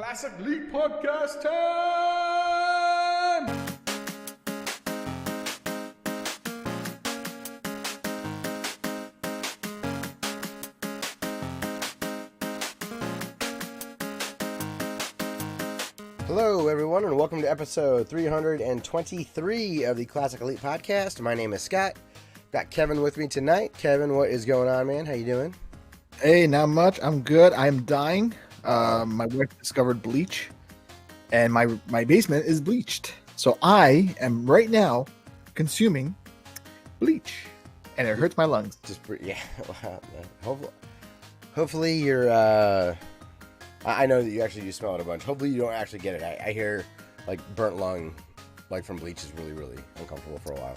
Classic League Podcast time! Hello, everyone, and welcome to episode 323 of the Classic Elite Podcast. My name is Scott. Got Kevin with me tonight. Kevin, what is going on, man? How you doing? Hey, not much. I'm good. I'm dying. My wife discovered bleach, and my basement is bleached. So I am right now consuming bleach, and it hurts my lungs. Hopefully you're. I know that you actually do smell it a bunch. Hopefully you don't actually get it. I hear like burnt lung, like from bleach, is really, really uncomfortable for a while.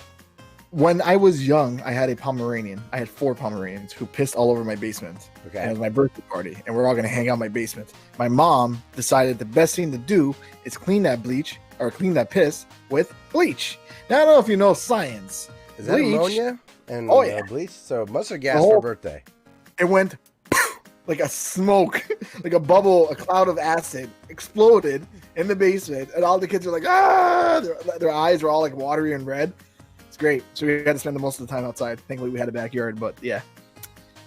When I was young, I had a Pomeranian. I had 4 Pomeranians who pissed all over my basement. Okay. And it was my birthday party, and we're all going to hang out in my basement. My mom decided the best thing to do is clean that bleach, or clean that piss, with bleach. Now, I don't know if you know science. Is that ammonia and bleach? So mustard gas for birthday. It went like a smoke, like a bubble, a cloud of acid exploded in the basement, and all the kids were like, ah! Their eyes were all like watery and red. It's great. So we had to spend the most of the time outside. Thankfully, we had a backyard, but yeah.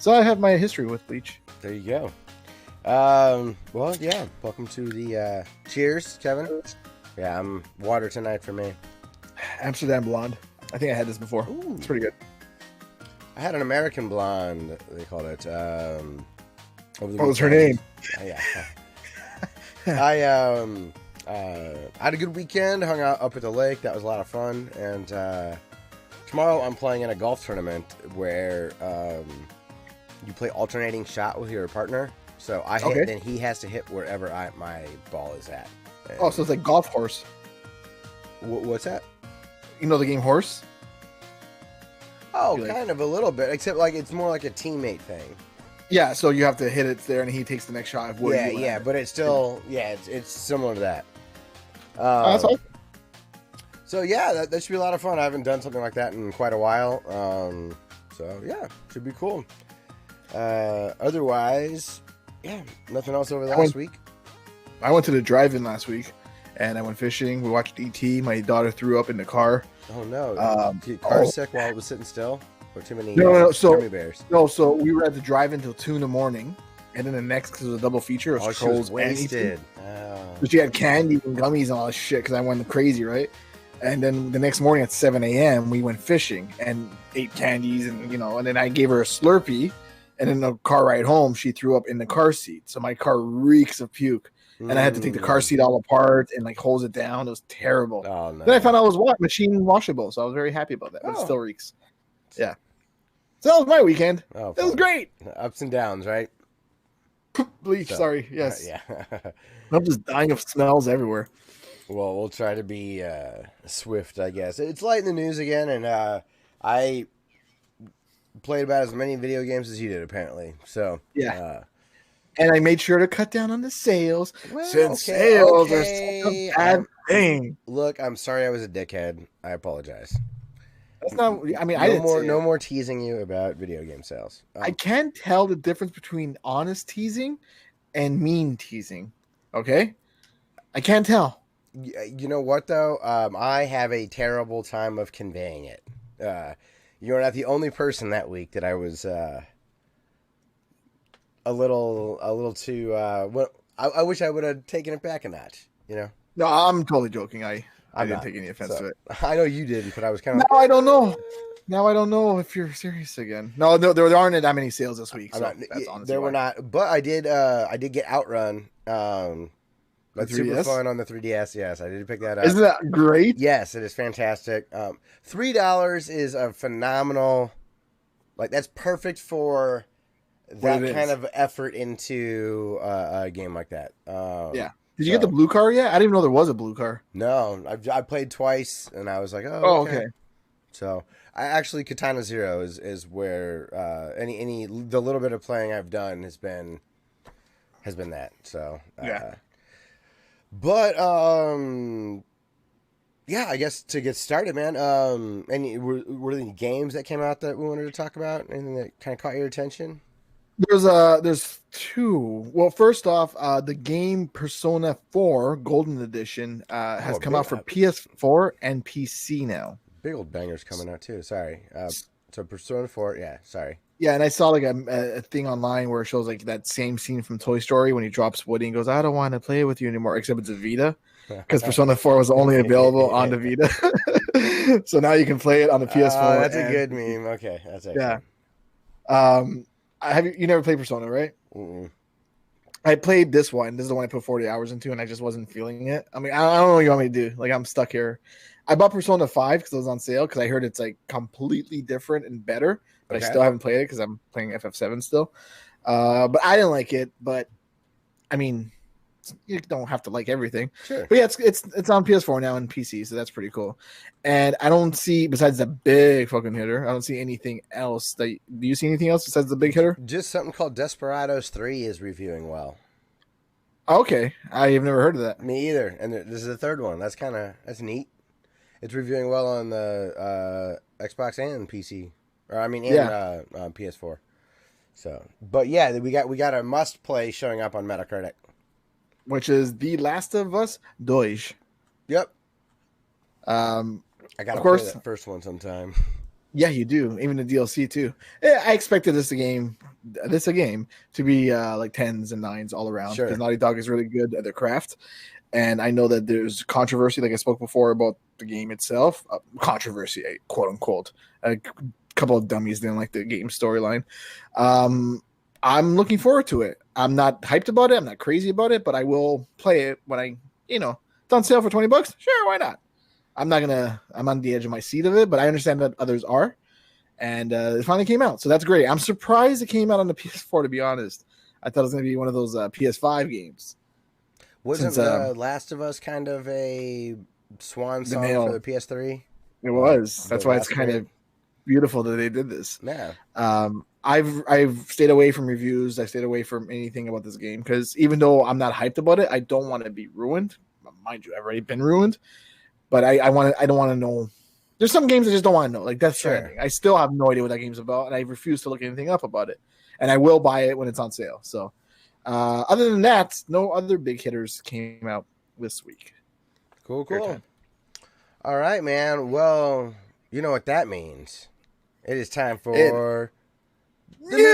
So I have my history with bleach. There you go. Well, yeah. Welcome to the cheers, Kevin. Yeah, I'm water tonight for me. Amsterdam Blonde. I think I had this before. Ooh. It's pretty good. I had an American blonde, they called it. What was her name? Yeah. I had a good weekend, hung out up at the lake. That was a lot of fun. And tomorrow I'm playing in a golf tournament where you play alternating shot with your partner. So I hit, then he has to hit wherever my ball is at. And so it's like golf horse. What's that? You know the game Horse? Oh, kind of a little bit, except like it's more like a teammate thing. Yeah, so you have to hit it there, and he takes the next shot. Yeah, but it's still, it's similar to that. That's awesome. So yeah, that should be a lot of fun. I haven't done something like that in quite a while. So yeah, should be cool. Otherwise, yeah, nothing else over the last week. I went to the drive-in last week, and I went fishing. We watched E.T. My daughter threw up in the car. Oh no! Did your car sick while it was sitting still? Or too many gummy bears? No, so we were at the drive-in until 2 a.m, and then the next, because it was a double feature of Trolls and E.T. So she had candy and gummies and all this shit because I went crazy, right? And then the next morning at 7 a.m, we went fishing and ate candies, and and then I gave her a Slurpee, and in the car ride home, she threw up in the car seat. So my car reeks of puke. And I had to take the car seat all apart and like hose it down. It was terrible. Oh, no. Then I found out it was machine washable, so I was very happy about that. But it still reeks. Yeah. So that was my weekend. Oh, it was great. Ups and downs, right? Bleach. Sorry. Yes. Yeah. I'm just dying of smells everywhere. Well, we'll try to be swift, I guess. It's light in the news again, and I played about as many video games as you did, apparently. So yeah. And I made sure to cut down on the sales, since sales are such a bad thing. Look, I'm sorry I was a dickhead. I apologize. That's not. I mean, no more teasing you about video game sales. I can't tell the difference between honest teasing and mean teasing. Okay, I can't tell. You know what though? I have a terrible time of conveying it. You're not the only person that week that I was. A little too. I wish I would have taken it back a notch. No, I'm totally joking. I didn't take any offense to it. I know you didn't, but I was kind of. I don't know. Now I don't know if you're serious again. No, there aren't that many sales this week. So that's honestly there were not, but I did get Outrun. That's super fun on the 3DS. Yes, I did pick that up. Isn't that great? Yes, it is fantastic. $3 is a phenomenal. Like that's perfect for. That kind of effort into a game like that. Yeah. Did you get the blue car yet? I didn't even know there was a blue car. No, I played twice, and I was like, okay. So I actually Katana Zero is where the little bit of playing I've done has been that. So yeah. But yeah, I guess to get started, man. Were there any games that came out that we wanted to talk about? Anything that kind of caught your attention? There's two. Well, first off, the game Persona 4 Golden Edition has come out for PS4 and PC now. Big old bangers coming out too. Sorry. So Persona 4, yeah, sorry. Yeah, and I saw like a thing online where it shows like that same scene from Toy Story when he drops Woody and goes, "I don't want to play with you anymore," except it's a Vita, because Persona 4 was only available on the Vita. So now you can play it on the PS4. That's a good meme. Okay, that's actually... yeah. You never played Persona, right? Mm-mm. I played this one. This is the one I put 40 hours into, and I just wasn't feeling it. I mean, I don't know what you want me to do. Like, I'm stuck here. I bought Persona 5 because it was on sale, because I heard it's like completely different and better. But I still haven't played it because I'm playing FF7 still. But I didn't like it. But I mean, you don't have to like everything. Sure. But yeah, it's on PS4 now and PC, so that's pretty cool. And I don't see, besides the big fucking hitter, I don't see anything else. Do you see anything else besides the big hitter? Just something called Desperados 3 is reviewing well. Okay, I have never heard of that. Me either. And this is the third one. That's neat. It's reviewing well on the Xbox and PC. Or I mean, and PS4. So, but yeah, we got a must play showing up on Metacritic, which is The Last of Us Doge. Yep. I gotta play that first one sometime. Yeah, you do. Even the DLC too. I expected this game to be like 10s and 9s all around, because Naughty Dog is really good at their craft. And I know that there's controversy, like I spoke before, about the game itself. Controversy, quote unquote. A couple of dummies didn't like the game storyline. I'm looking forward to it. I'm not hyped about it. I'm not crazy about it, but I will play it when it's on sale for $20. Sure, why not? I'm on the edge of my seat of it, but I understand that others are. And it finally came out. So that's great. I'm surprised it came out on the PS4, to be honest. I thought it was going to be one of those PS5 games. Wasn't The Last of Us kind of a swan song for the PS3? It was. That's why it's kind of beautiful that they did this. Yeah. I've stayed away from reviews. I've stayed away from anything about this game, because even though I'm not hyped about it, I don't want to be ruined. Mind you, I've already been ruined. But I don't want to know. There's some games I just don't want to know. Like Death Stranding. I still have no idea what that game's about, and I refuse to look anything up about it. And I will buy it when it's on sale. So, other than that, no other big hitters came out this week. Cool. All right, man. Well, you know what that means. It is time for the news.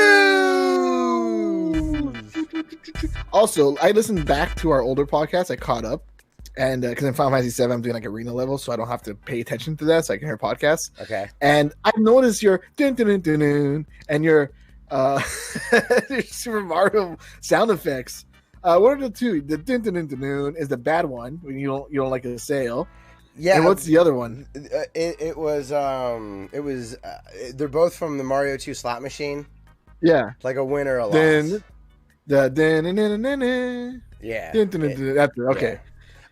Also, I listened back to our older podcast. I caught up. And because in Final Fantasy VII, I'm doing like arena level, so I don't have to pay attention to that, so I can hear podcasts. Okay. And I've noticed your dun dun dun dun dun and your Super Mario sound effects. What are the two? The dun dun dun dun dun is the bad one when you don't like a sale. Yeah. And what's the other one? It was they're both from the Mario 2 slot machine. Yeah. Like a win or a loss. Yeah. Okay. Yeah.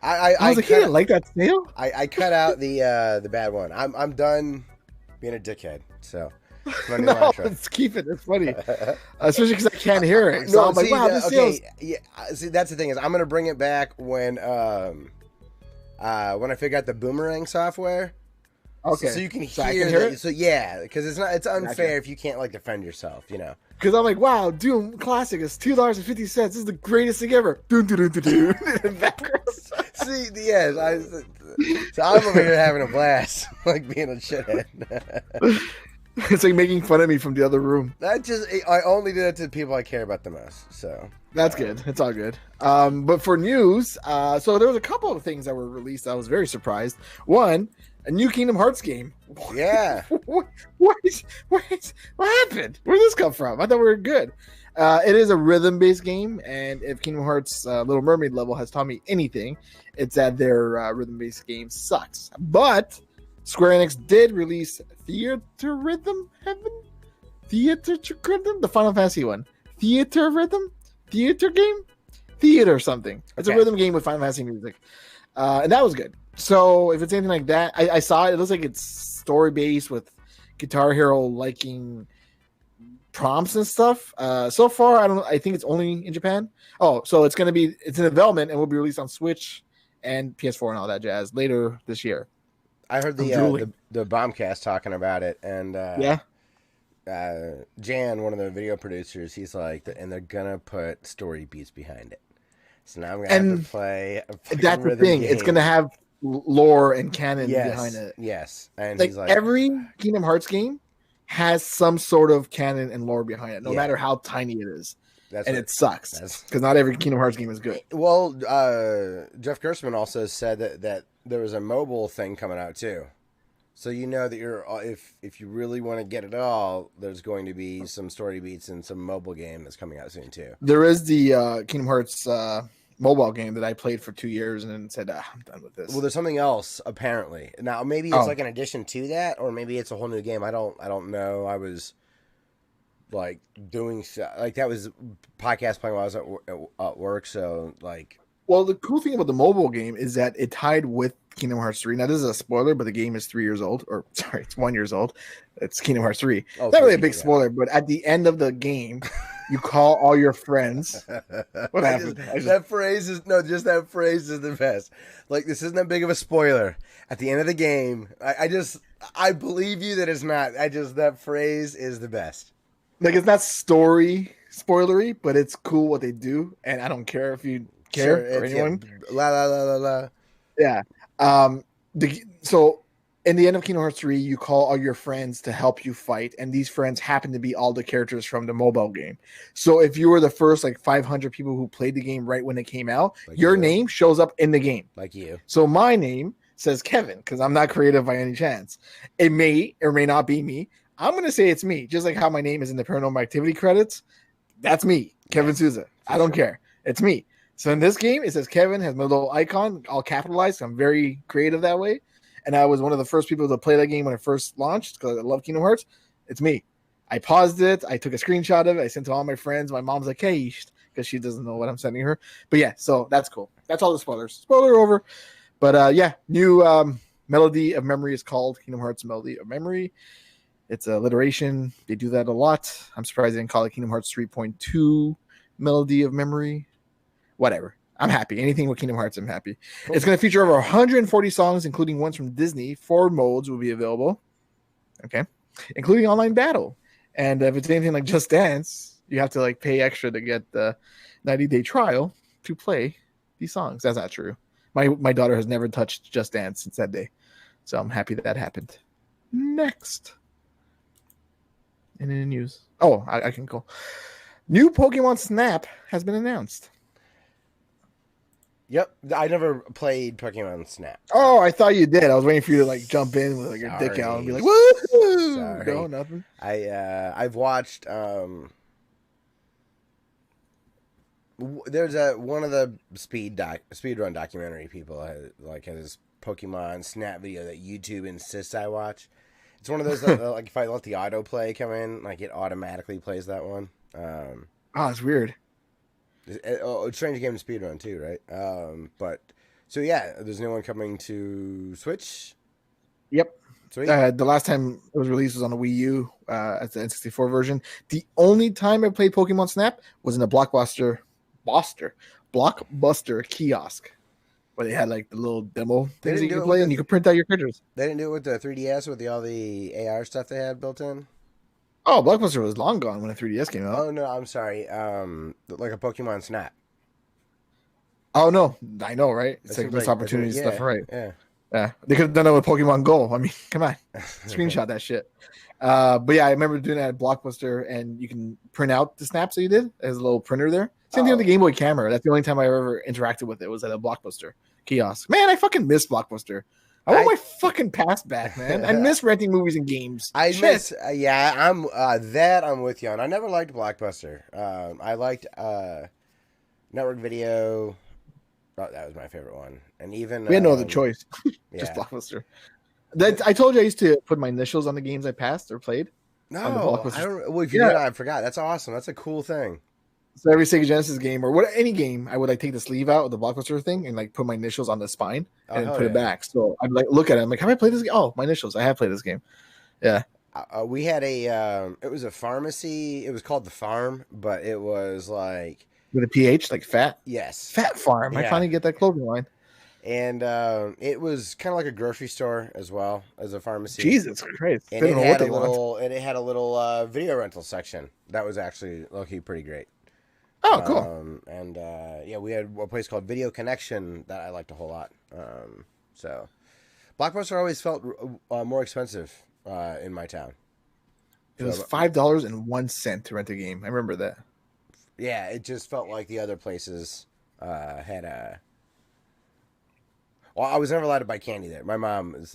I was like, he didn't like that sale? I cut out the bad one. I'm done being a dickhead. So no, let's keep it. It's funny, especially because I can't hear it. So I'm like, wow, this sales. Yeah, see, that's the thing is I'm gonna bring it back when I figure out the boomerang software. Okay, so you can hear it. So yeah, because it's unfair if you can't like defend yourself, you know. Because I'm like, wow, Doom Classic is $2.50. This is the greatest thing ever. See, yes, so I'm over here having a blast, like being a shithead. It's like making fun of me from the other room. I only do that to the people I care about the most. So that's good. It's all good. But for news, so there was a couple of things that were released. I was very surprised. One, a new Kingdom Hearts game. Yeah. What happened? Where did this come from? I thought we were good. It is a rhythm-based game, and if Kingdom Hearts Little Mermaid level has taught me anything, it's that their rhythm-based game sucks. But Square Enix did release Theater Rhythm Heaven? Theater Rhythm? The Final Fantasy one. Theater Rhythm? Theater game? Theater something. It's a rhythm game with Final Fantasy music. And that was good. So if it's anything like that, I saw it. It looks like it's story-based with Guitar Hero liking prompts and stuff. So far, I think it's only in Japan. Oh, so it's in development and will be released on Switch and PS4 and all that jazz later this year. I heard the Bombcast talking about it, and Jan, one of the video producers, he's like, and they're gonna put story beats behind it. So now I'm gonna have to play a fucking that's the rhythm thing. game. It's gonna have lore and canon behind it. Yes, and like he's like, every Kingdom Hearts game has some sort of canon and lore behind it, no matter how tiny it is. It sucks because not every Kingdom Hearts game is good. Well, Jeff Gerstmann also said that there was a mobile thing coming out too. So you know that you're if you really want to get it all, there's going to be some story beats and some mobile game that's coming out soon too. There is the Kingdom Hearts mobile game that I played for 2 years and then said, I'm done with this. Well, there's something else apparently. Now maybe it's like an addition to that, or maybe it's a whole new game. I don't know. I was like doing like that was podcast playing while I was at work. So like, well, the cool thing about the mobile game is that it tied with Kingdom Hearts 3. Now, this is a spoiler, but the game is 3 years old. Or, sorry, it's 1 year old. It's Kingdom Hearts 3. Not really a big spoiler, but at the end of the game, you call all your friends. What happened? That phrase is that phrase is the best. Like, this isn't that big of a spoiler. At the end of the game, I believe you that it's not. That phrase is the best. Like, it's not story spoilery, but it's cool what they do, and I don't care if you care or anyone. La la la la la. Yeah. So in the end of Kingdom Hearts 3, you call all your friends to help you fight, and these friends happen to be all the characters from the mobile game. So if you were the first 500 people who played the game right when it came out, your name shows up in the game. Like you. So my name says Kevin because I'm not creative by any chance. It may or may not be me. I'm going to say it's me, just like how my name is in the Paranormal Activity credits. That's me, Kevin Souza. I don't care. It's me. So in this game, it says Kevin, has my little icon, all capitalized. I'm very creative that way. And I was one of the first people to play that game when it first launched because I love Kingdom Hearts. It's me. I paused it. I took a screenshot of it. I sent to all my friends. My mom's like, hey, because she doesn't know what I'm sending her. But yeah, so that's cool. That's all the spoilers. Spoiler over. But new Melody of Memory is called Kingdom Hearts Melody of Memory. It's alliteration. They do that a lot. I'm surprised they didn't call it Kingdom Hearts 3.2 Melody of Memory. Whatever. I'm happy. Anything with Kingdom Hearts, I'm happy. Cool. It's going to feature over 140 songs, including ones from Disney. 4 modes will be available. Okay. Including online battle. And if it's anything like Just Dance, you have to pay extra to get the 90-day trial to play these songs. That's not true. My daughter has never touched Just Dance since that day. So I'm happy that happened. Next. And in the news. Oh, I can go. New Pokémon Snap has been announced. Yep, I never played Pokemon Snap. Oh, I thought you did. I was waiting for you to jump in with your dick out and be like, "Woo!" Sorry. No, nothing. I've watched. There's one of the speedrun documentary people has this Pokemon Snap video that YouTube insists I watch. It's one of those that, if I let the autoplay come in, it automatically plays that one. It's weird. It's strange game to speedrun too, right? But so yeah, there's a new one coming to Switch. Yep. Sweet. The last time it was released was on the Wii U as the N64 version. The only time I played Pokemon Snap was in a Blockbuster kiosk. Where they had the little demo things that you could play and you could print out your pictures. They didn't do it with the 3DS with all the AR stuff they had built in? Oh, Blockbuster was long gone when the 3DS came out. Oh, no, I'm sorry. Like a Pokemon Snap. Oh, no. I know, right? It's missed opportunity stuff, right? Yeah. Yeah. They could have done it with Pokemon Go. I mean, come on. Screenshot that shit. But yeah, I remember doing that at Blockbuster and you can print out the snaps that you did. There's a little printer there. Same thing with the Game Boy camera. That's the only time I ever interacted with it was at a Blockbuster kiosk. Man, I fucking miss Blockbuster. I want my fucking past back, man. I miss renting movies and games. I'm with you on. I never liked Blockbuster. I liked Network Video. Oh, that was my favorite one. And even we had no other choice. Just Blockbuster. I told you I used to put my initials on the games I passed or played. No, I don't. Well, if you did, I forgot. That's awesome. That's a cool thing. So every Sega Genesis game or any game, I would take the sleeve out of the Blockbuster thing and put my initials on the spine and put it back. So I'd look at it. I'm like, have I played this game? Oh, my initials. I have played this game. Yeah. We had it was a pharmacy. It was called The Farm, but it was with a PH, fat? Yes. Fat Farm. Yeah. I finally get that clothing line. And it was kind of like a grocery store as well as a pharmacy. Jesus Christ! And it had a little video rental section that was actually low-key pretty great. Oh, cool. And yeah, we had a place called Video Connection that I liked a whole lot. So Blockbuster always felt more expensive in my town. It was $5.01 to rent a game. I remember that. Yeah, it just felt like the other places had a. Well, I was never allowed to buy candy there. My mom was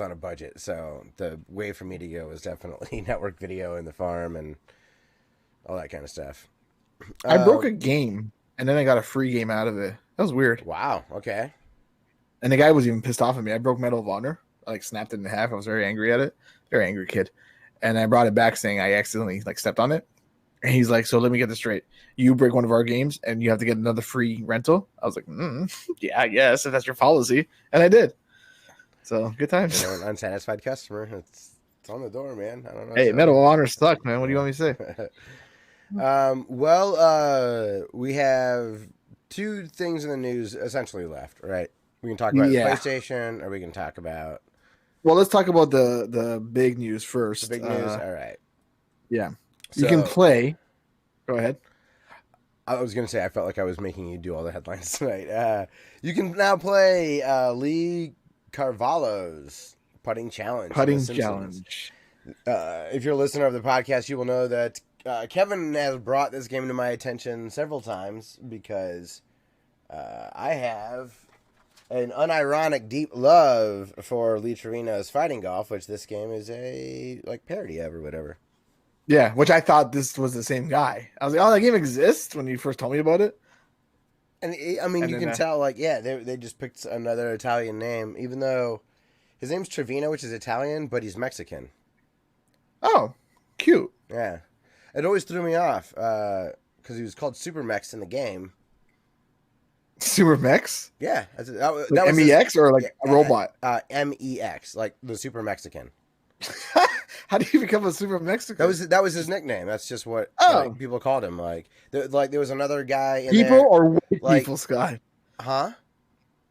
on a budget, so the way for me to go was definitely network video in the farm and all that kind of stuff. I broke a game, and then I got a free game out of it. That was weird. Wow. Okay. And the guy was even pissed off at me. I broke Medal of Honor. I snapped it in half. I was very angry at it. Very angry kid. And I brought it back saying I accidentally stepped on it. And he's like, so let me get this straight. You break one of our games and you have to get another free rental. I was like, yeah, I guess if that's your policy. And I did. So good times. An unsatisfied customer. It's on the door, man. I don't know. Hey, Medal of Honor sucked, man. What do you want me to say? We have two things in the news essentially left, right? We can talk about PlayStation, or we can talk about. Well, let's talk about the big news first. The big news. All right. Yeah. So, you can play. Go ahead. I was going to say I felt like I was making you do all the headlines tonight. You can now play Lee Carvallo's putting challenge. If you're a listener of the podcast, you will know that Kevin has brought this game to my attention several times because I have an unironic deep love for Lee Trevino's Fighting Golf, which this game is a parody of or whatever. Yeah, which I thought this was the same guy. I was like, oh, that game exists when you first told me about it. And I mean, you can tell, they just picked another Italian name, even though his name's Trevino, which is Italian, but he's Mexican. Oh, cute. Yeah. It always threw me off because he was called Super Mex in the game. Super Mex? Yeah. That was MEX or a robot? MEX, like the Super Mexican. How do you become a Super Mexican? That was his nickname. That's just what people called him. There was another guy in people there, or white people, Scott? Huh?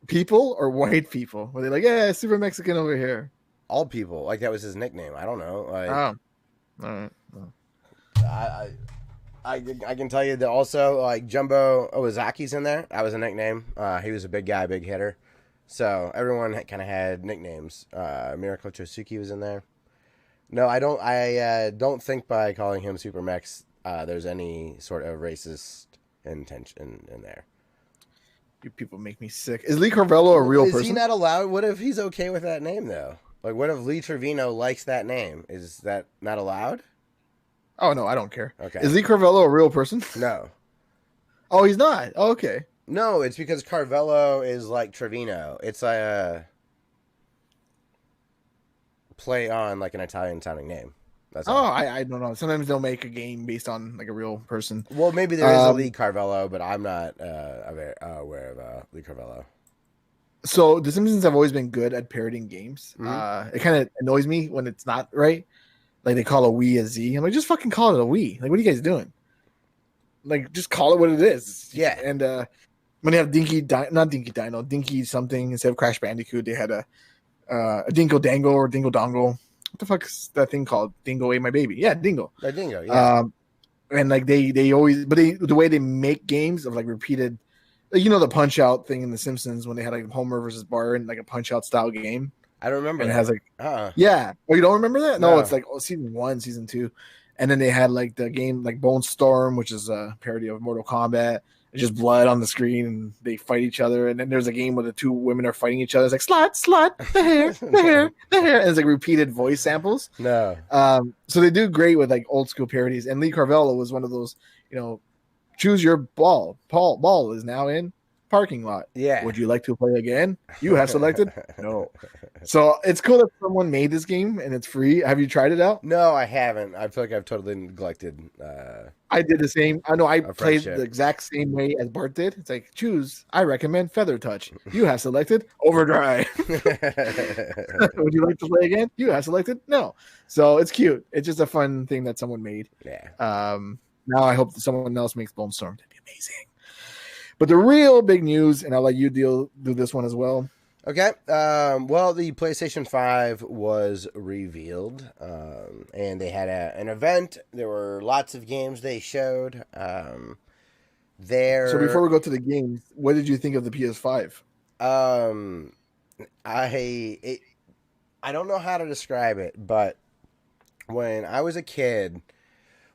People or white people? Were they like, yeah, Super Mexican over here? All people. That was his nickname. I don't know. All right. I can tell you that also Jumbo Owazaki's in there. That was a nickname. He was a big guy, big hitter. So everyone kind of had nicknames. Miracle Chosuke was in there. No, I don't. I don't think by calling him Super Mex, there's any sort of racist intention in there. You people make me sick. Is Lee Carvallo a real person? Is he not allowed? What if he's okay with that name though? What if Lee Trevino likes that name? Is that not allowed? Oh no, I don't care. Okay. Is Lee Carvallo a real person? No. Oh, he's not. Oh, okay. No, it's because Carvallo is like Trevino. It's a play on an Italian sounding name. That's all. I don't know. Sometimes they'll make a game based on a real person. Well, maybe there is a Lee Carvallo, but I'm not aware of Lee Carvallo. So The Simpsons have always been good at parodying games. Mm-hmm. It kind of annoys me when it's not right. They call a we a Z. I'm like, just fucking call it a we. What are you guys doing? Just call it what it is. Yeah. And when they have Dinky something instead of Crash Bandicoot, they had a Dingo Dango or Dingo Dongle. What the fuck is that thing called? Dingo ate my baby. Yeah, Dingo. Dingo, yeah. And they always, but the way they make games of repeated, the Punch Out thing in The Simpsons when they had Homer versus Bart and a Punch Out style game. I don't remember. And it has yeah. Oh, you don't remember that? No, it's season 1, season 2, and then they had the game Bone Storm, which is a parody of Mortal Kombat. It's just blood on the screen, and they fight each other. And then there's a game where the two women are fighting each other. It's slut, the hair, the hair, the hair. And it's repeated voice samples. No. So they do great with old school parodies. And Lee Carvallo was one of those, choose your ball. Ball is now in parking lot. Yeah. Would you like to play again? You have selected? No. So it's cool that someone made this game and it's free. Have you tried it out? No, I haven't. I feel like I've totally neglected. I did the same. I know I played the exact same way as Bart did. It's choose. I recommend Feather Touch. You have selected Overdrive. Would you like to play again? You have selected no. So it's cute. It's just a fun thing that someone made. Yeah. Now I hope that someone else makes Bone Storm. That'd be amazing. But the real big news, and I'll let you do this one as well. Okay. Well, the PlayStation 5 was revealed, and they had an event. There were lots of games they showed. So before we go to the games, what did you think of the PS5? I don't know how to describe it, but when I was a kid,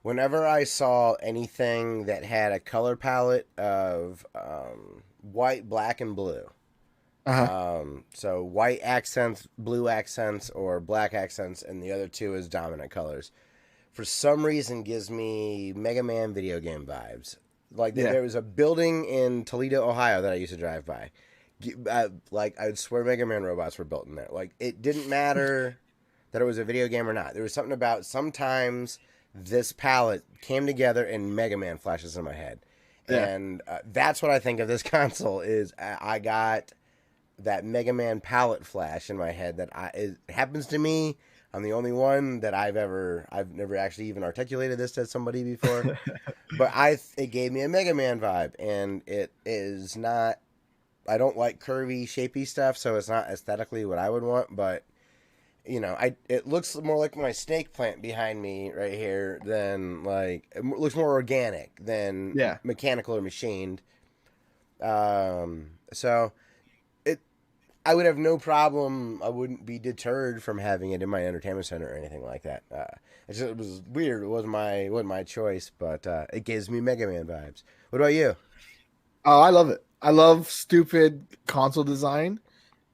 whenever I saw anything that had a color palette of white, black, and blue, so white accents, blue accents, or black accents, and the other two as dominant colors, for some reason gives me Mega Man video game vibes. Like there was a building in Toledo, Ohio that I used to drive by. Like I would swear Mega Man robots were built in there. Like it didn't matter that it was a video game or not. There was something about sometimes this palette came together and Mega Man flashes in my head. Yeah. And that's what I think of this console is I got that Mega Man palette flash in my head that it happens to me. I'm the only one that I've never actually even articulated this to somebody before, but it gave me a Mega Man vibe, and it is not, I don't like curvy, shapy stuff, so it's not aesthetically what I would want, but you know, it looks more like my snake plant behind me right here than like, it looks more organic than mechanical or machined. So I would have no problem. I wouldn't be deterred from having it in my entertainment center or anything like that. It was weird. It wasn't my choice, but it gives me Mega Man vibes. What about you? Oh, I love it. I love stupid console design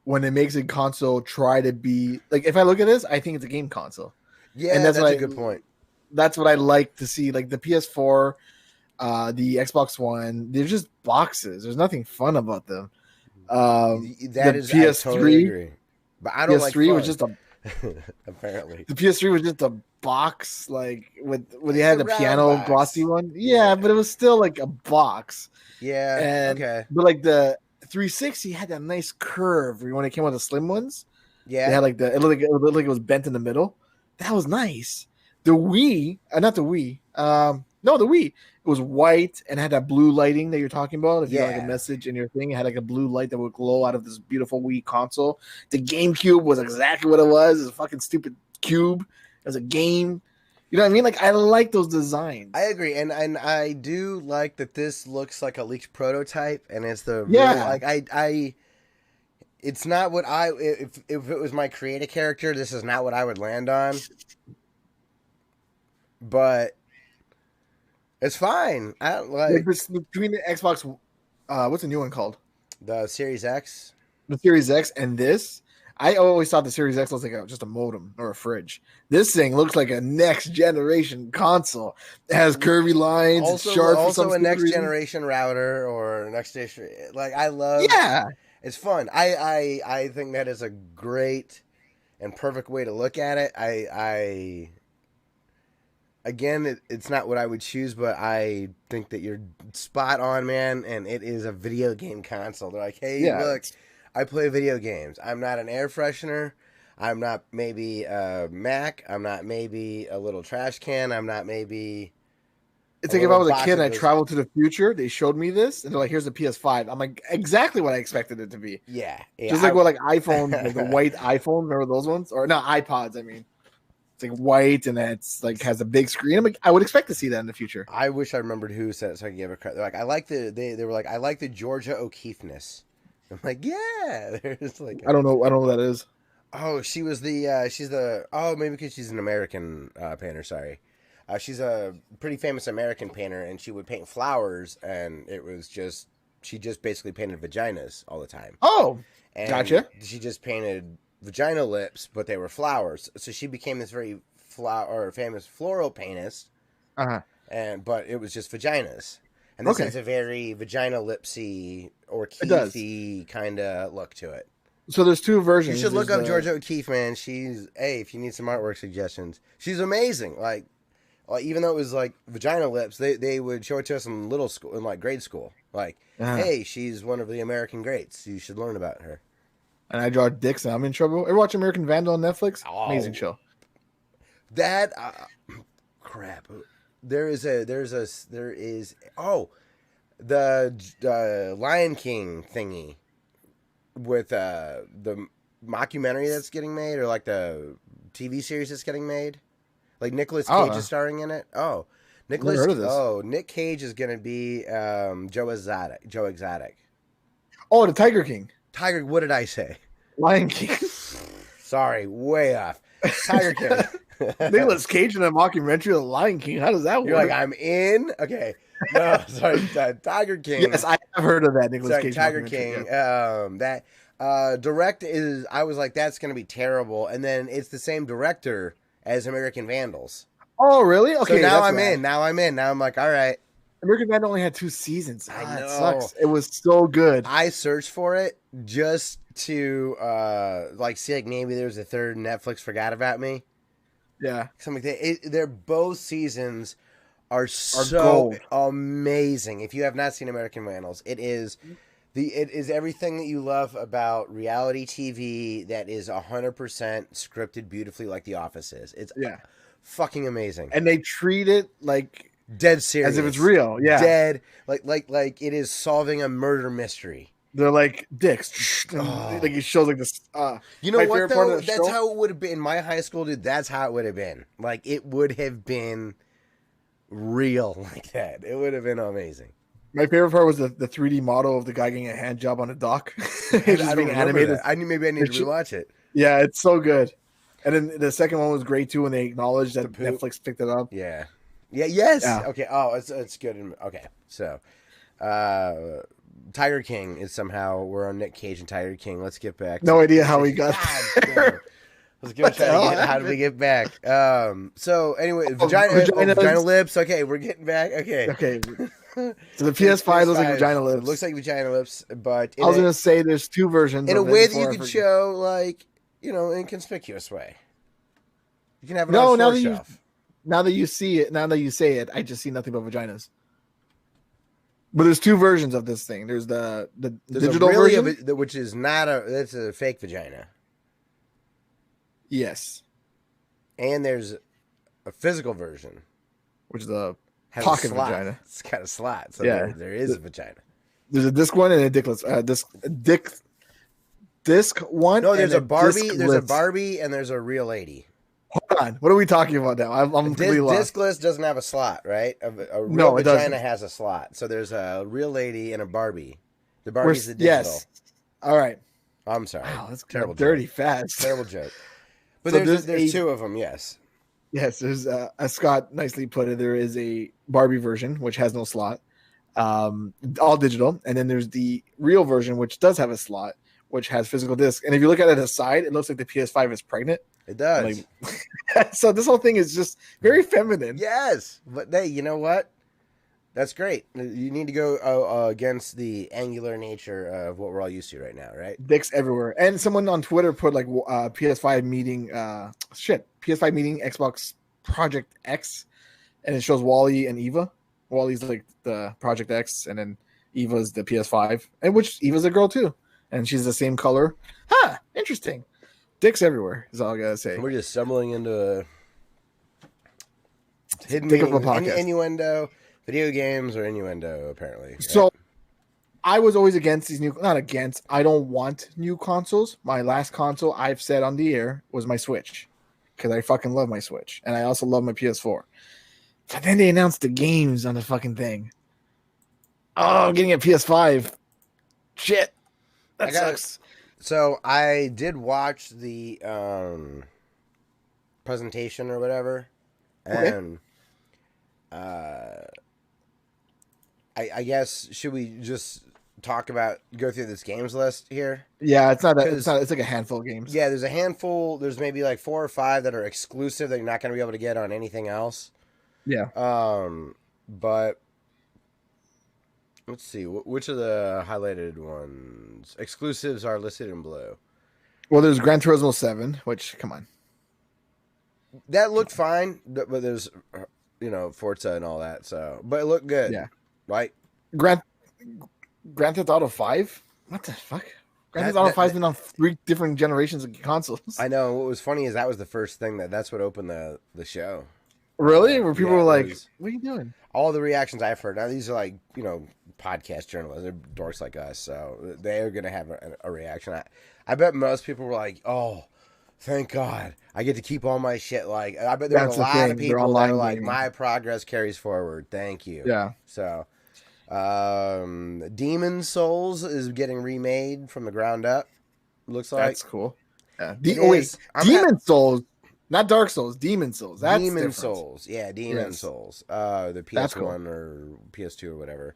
when it makes a console try to be like. If I look at this, I think it's a game console. Yeah, and that's a good point. That's what I like to see. Like the PS4, the Xbox One, they're just boxes. There's nothing fun about them. That is PS3. I totally agree. But I don't PS3 like was just a apparently the PS3 was just a box like when they had the piano box. Glossy one. Yeah, but it was still like a box. Yeah. Okay. But like the 360 had that nice curve when it came with the slim ones. Yeah. They had like it looked like it was bent in the middle. That was nice. The Wii, not the Wii. No, the Wii. It was white and had that blue lighting that you're talking about. If you had like a message in your thing, it had like a blue light that would glow out of this beautiful Wii console. The GameCube was exactly what it was. It was a fucking stupid cube. It was a game. You know what I mean? Like I like those designs. I agree, and I do like that this looks like a leaked prototype, and it's the real, like I. It's not what if it was my create a character, this is not what I would land on. But it's fine. I don't like between the Xbox. What's the new one called? The Series X. The Series X and this. I always thought the Series X looks like just a modem or a fridge. This thing looks like a next generation console. It has curvy lines. Also, it's sharp. Also a next generation router or next generation. Like I love. Yeah, it's fun. I think that is a great and perfect way to look at it. Again, it's not what I would choose, but I think that you're spot on, man. And it is a video game console. They're like, hey, look, I play video games. I'm not an air freshener. I'm not maybe a Mac. I'm not maybe a little trash can. I'm not maybe. It's like if I was a kid and I traveled to the future, they showed me this, and they're like, here's a PS5. I'm like, exactly what I expected it to be. Yeah. Just like what like iPhone, like the white iPhone, remember those ones? Or no, iPods, I mean. It's like white and it's like has a big screen. I'm like, I would expect to see that in the future. I wish I remembered who said it so I could give a credit. They're like, I like they were like, I like the Georgia O'Keefeness. I'm like, yeah. There's like I don't know who that is. Oh, she was maybe because she's an American painter, sorry. She's a pretty famous American painter, and she would paint flowers, and she just basically painted vaginas all the time. Oh, and gotcha. She just painted vagina lips, but they were flowers. So she became this very famous floral paintist. But it was just vaginas. And this has a very vagina lipsy or Keefy kind of look to it. So there's two versions. You should look up Georgia O'Keeffe, man. If you need some artwork suggestions, she's amazing. Like even though it was like vagina lips, they would show it to us in middle school, in like grade school. Like, hey, she's one of the American greats. You should learn about her. And I draw dicks and I'm in trouble. Ever watch American Vandal on Netflix? Oh, amazing show. That crap. the Lion King thingy with the mockumentary that's getting made, or like the TV series that's getting made. Like Nicolas Cage is starring in it. Oh, Nick Cage is gonna be Joe Exotic. Oh, the Tiger King. What did I say? Lion King. Sorry, way off. Tiger King. Nicolas Cage in a mockumentary of the Lion King. How does that work? You're like, I'm in? Okay. No, sorry. Tiger King. Yes, I have heard of that Nicolas Cage. Tiger King. Yeah. That direct is, I was like, that's going to be terrible. And then it's the same director as American Vandals. Oh, really? Okay. So now I'm in. Now I'm like, all right. American Vandal only had 2 seasons. I know. It sucks. It was so good. I searched for it just to like see like maybe there's a third Netflix forgot about me. Yeah. Something like that. They're both seasons are so amazing. If you have not seen American Vandals, it is everything that you love about reality TV that is 100% scripted beautifully like The Office is. It's fucking amazing. And they treat it like dead serious, as if it's real. Yeah, dead like it is solving a murder mystery. They're like dicks. Like it shows like this. You know what though? That's how it would have been in my high school, dude. That's how it would have been. Like it would have been real like that. It would have been amazing. My favorite part was the 3D model of the guy getting a hand job on a dock. I don't animated. Maybe I need to rewatch it. Yeah, it's so good. And then the second one was great too when they acknowledged that Netflix picked it up. Yeah. Yeah. Yes. Yeah. Okay. Oh, it's good. Okay. So, Tiger King is somehow we're on Nick Cage and Tiger King. Let's get back. No idea how we got there. Let's go try to get. How did we get back? So anyway, vagina lips. Okay, we're getting back. Okay. So the PS5 looks like vagina lips. It looks like vagina lips, but I was gonna say there's 2 versions in a way that you could show, like inconspicuous way. You can have it on a shelf. Now that you see it, now that you say it, I just see nothing but vaginas. But there's 2 versions of this thing. There's the digital version, which is that's a fake vagina. Yes. And there's a physical version, which is a pocket vagina. It's got a slot, so there is a vagina. There's a disc one and a dickless. Disc one. No, there's a Barbie. There's a Barbie and there's a real lady. Hold on, what are we talking about now? I'm completely lost. Discless doesn't have a slot, right? A real vagina has a slot. So there's a real lady and a Barbie. The Barbie's the digital. Yes. All right. I'm sorry. Wow, that's terrible. Dirty fast. Terrible joke. But so there's 2 of them. Yes. Yes. There's as Scott nicely put it. There is a Barbie version which has no slot, all digital, and then there's the real version which does have a slot, which has physical disc. And if you look at it aside, it looks like the PS5 is pregnant. It does. So this whole thing is just very feminine. Yes, but hey, you know what? That's great. You need to go against the angular nature of what we're all used to right now, right? Dicks everywhere. And someone on Twitter put like PS5 meeting, PS5 meeting Xbox Project X, and it shows Wally and Eva. Wally's like the Project X, and then Eva's the PS5, and which Eva's a girl too, and she's the same color. Huh? Interesting. Dicks everywhere is all I gotta say. We're just stumbling into hidden innuendo, video games or innuendo, apparently. Right? So I was always against these not against. I don't want new consoles. My last console I've said on the air was my Switch because I fucking love my Switch, and I also love my PS4. But then they announced the games on the fucking thing. Oh, I'm getting a PS5. Shit, that sucks. So I did watch the presentation or whatever, and I guess should we just go through this games list here? Yeah, it's like a handful of games. Yeah, there's a handful. There's maybe like 4 or 5 that are exclusive that you're not going to be able to get on anything else. Yeah. But let's see, which of the highlighted ones? Exclusives are listed in blue. Well, there's Gran Turismo 7, which, come on. That looked fine, but there's, Forza and all that, so. But it looked good. Yeah. Right? Grand Theft Auto 5? What the fuck? Grand Theft Auto 5's been on 3 different generations of consoles. I know. What was funny is that was the first thing that's what opened the show. Really? Where people were like, what are you doing? all the reactions I've heard. Now these are like podcast journalists, they're dorks like us, so they're gonna have a reaction. I bet most people were like, "Oh, thank God, I get to keep all my shit." Like, I bet there was a lot of people that are like, "My progress carries forward. Thank you." Yeah. So, Demon Souls is getting remade from the ground up. Looks like that's cool. Yeah. Demon Souls. Not Dark Souls, Demon Souls. That's Demon different. Souls. Yeah, Demon Souls. The PS1 or PS2 or whatever.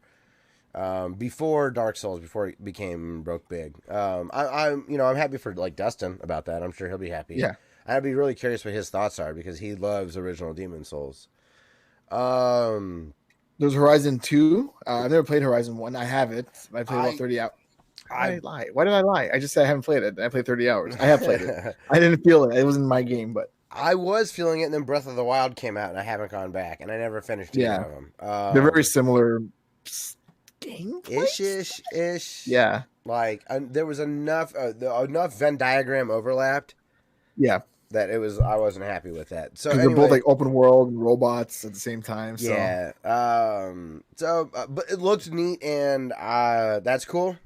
Before Dark Souls, before it became broke big. I'm happy for like Dustin about that. I'm sure he'll be happy. Yeah. I'd be really curious what his thoughts are because he loves original Demon Souls. There's Horizon 2. I've never played Horizon 1. I have it. I played about 30 hours. Why did I lie? Why did I lie? I just said I haven't played it. I played 30 hours. I have played it. I didn't feel it. It wasn't my game, but I was feeling it, and then Breath of the Wild came out, and I haven't gone back, and I never finished either of them. They're very similar gameplay? Ish. Yeah. Like, there was enough Venn diagram overlapped. Yeah. That I wasn't happy with that. So they're both like open world and robots at the same time. So. Yeah. But it looked neat, and that's cool.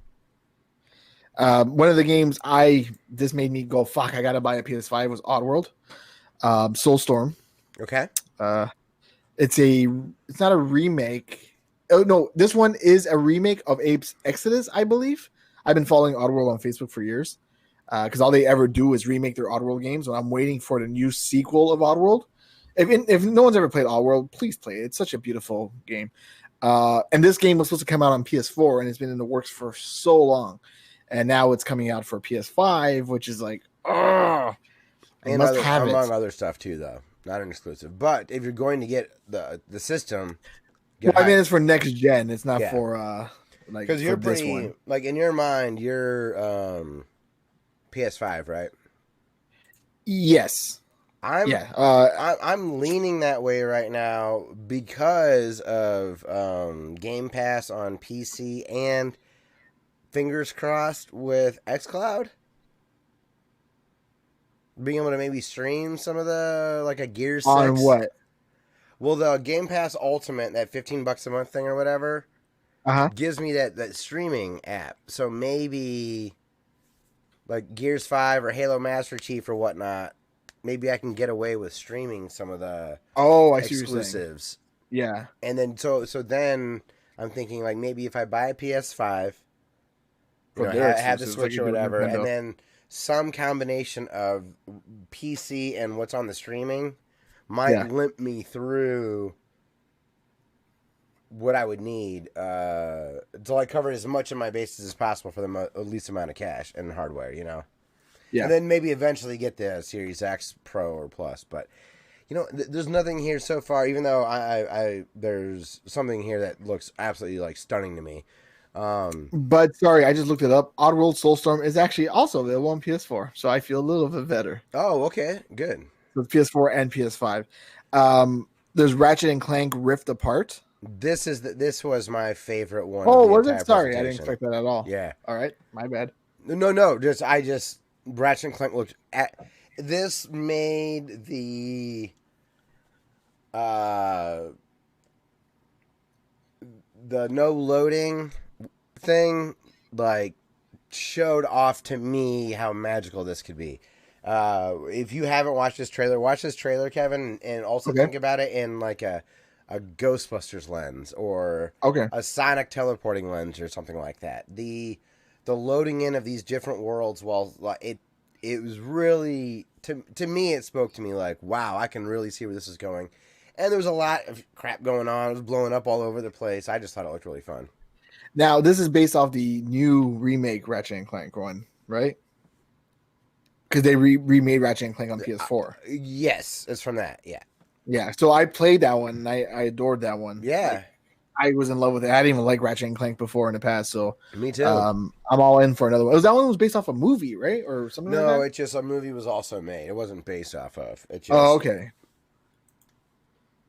One of the games this made me go, fuck, I gotta buy a PS5 was Oddworld. Soulstorm. Okay. It's not a remake. Oh no, this one is a remake of Ape's Exodus, I believe. I've been following Oddworld on Facebook for years. Because all they ever do is remake their Oddworld games, and I'm waiting for the new sequel of Oddworld. If no one's ever played Oddworld, please play it. It's such a beautiful game. And this game was supposed to come out on PS4, and it's been in the works for so long. And now it's coming out for PS5, which is like, oh, and among other stuff too, though, not an exclusive. But if you're going to get the system, I mean, it's for next gen. It's not for because you're pretty this one. Like in your mind, you're PS5, right? Yes. I'm leaning that way right now because of Game Pass on PC and fingers crossed with xCloud being able to maybe stream some of the like a Gears 6. On what? Well, the Game Pass Ultimate, that $15 a month thing or whatever, gives me that streaming app. So maybe like Gears 5 or Halo Master Chief or whatnot, maybe I can get away with streaming some of the exclusives. Yeah. And then so then I'm thinking like maybe if I buy a PS5, have the Switch or whatever, and then some combination of PC and what's on the streaming might limp me through what I would need to like cover as much of my bases as possible for the least amount of cash and hardware, Yeah. And then maybe eventually get the Series X Pro or Plus. But, there's nothing here so far, even though I there's something here that looks absolutely like stunning to me. But sorry, I just looked it up. Oddworld Soulstorm is actually also available on PS4, so I feel a little bit better. Oh, okay, good. So PS4 and PS5. There's Ratchet and Clank Rift Apart. This was my favorite one. Oh, was it? Sorry, I didn't expect that at all. Yeah. All right, my bad. No. Just Ratchet and Clank looked at this made the no loading thing like showed off to me how magical this could be. If you haven't watched this trailer, watch this trailer, Kevin, and also think about it in like a Ghostbusters lens or a Sonic teleporting lens or something like that. The loading in of these different worlds, it was really to me it spoke to me like, wow, I can really see where this is going. And there was a lot of crap going on. It was blowing up all over the place. I just thought it looked really fun. Now, this is based off the new remake Ratchet and Clank one, right? Because they remade Ratchet and Clank on PS4. Yes, it's from that, yeah. Yeah, so I played that one, and I adored that one. Yeah. I was in love with it. I didn't even like Ratchet and Clank before in the past, so... Me too. I'm all in for another one. That one was based off a movie, right? Or something like that? No, it's just a movie was also made. It wasn't based off of. Oh, okay.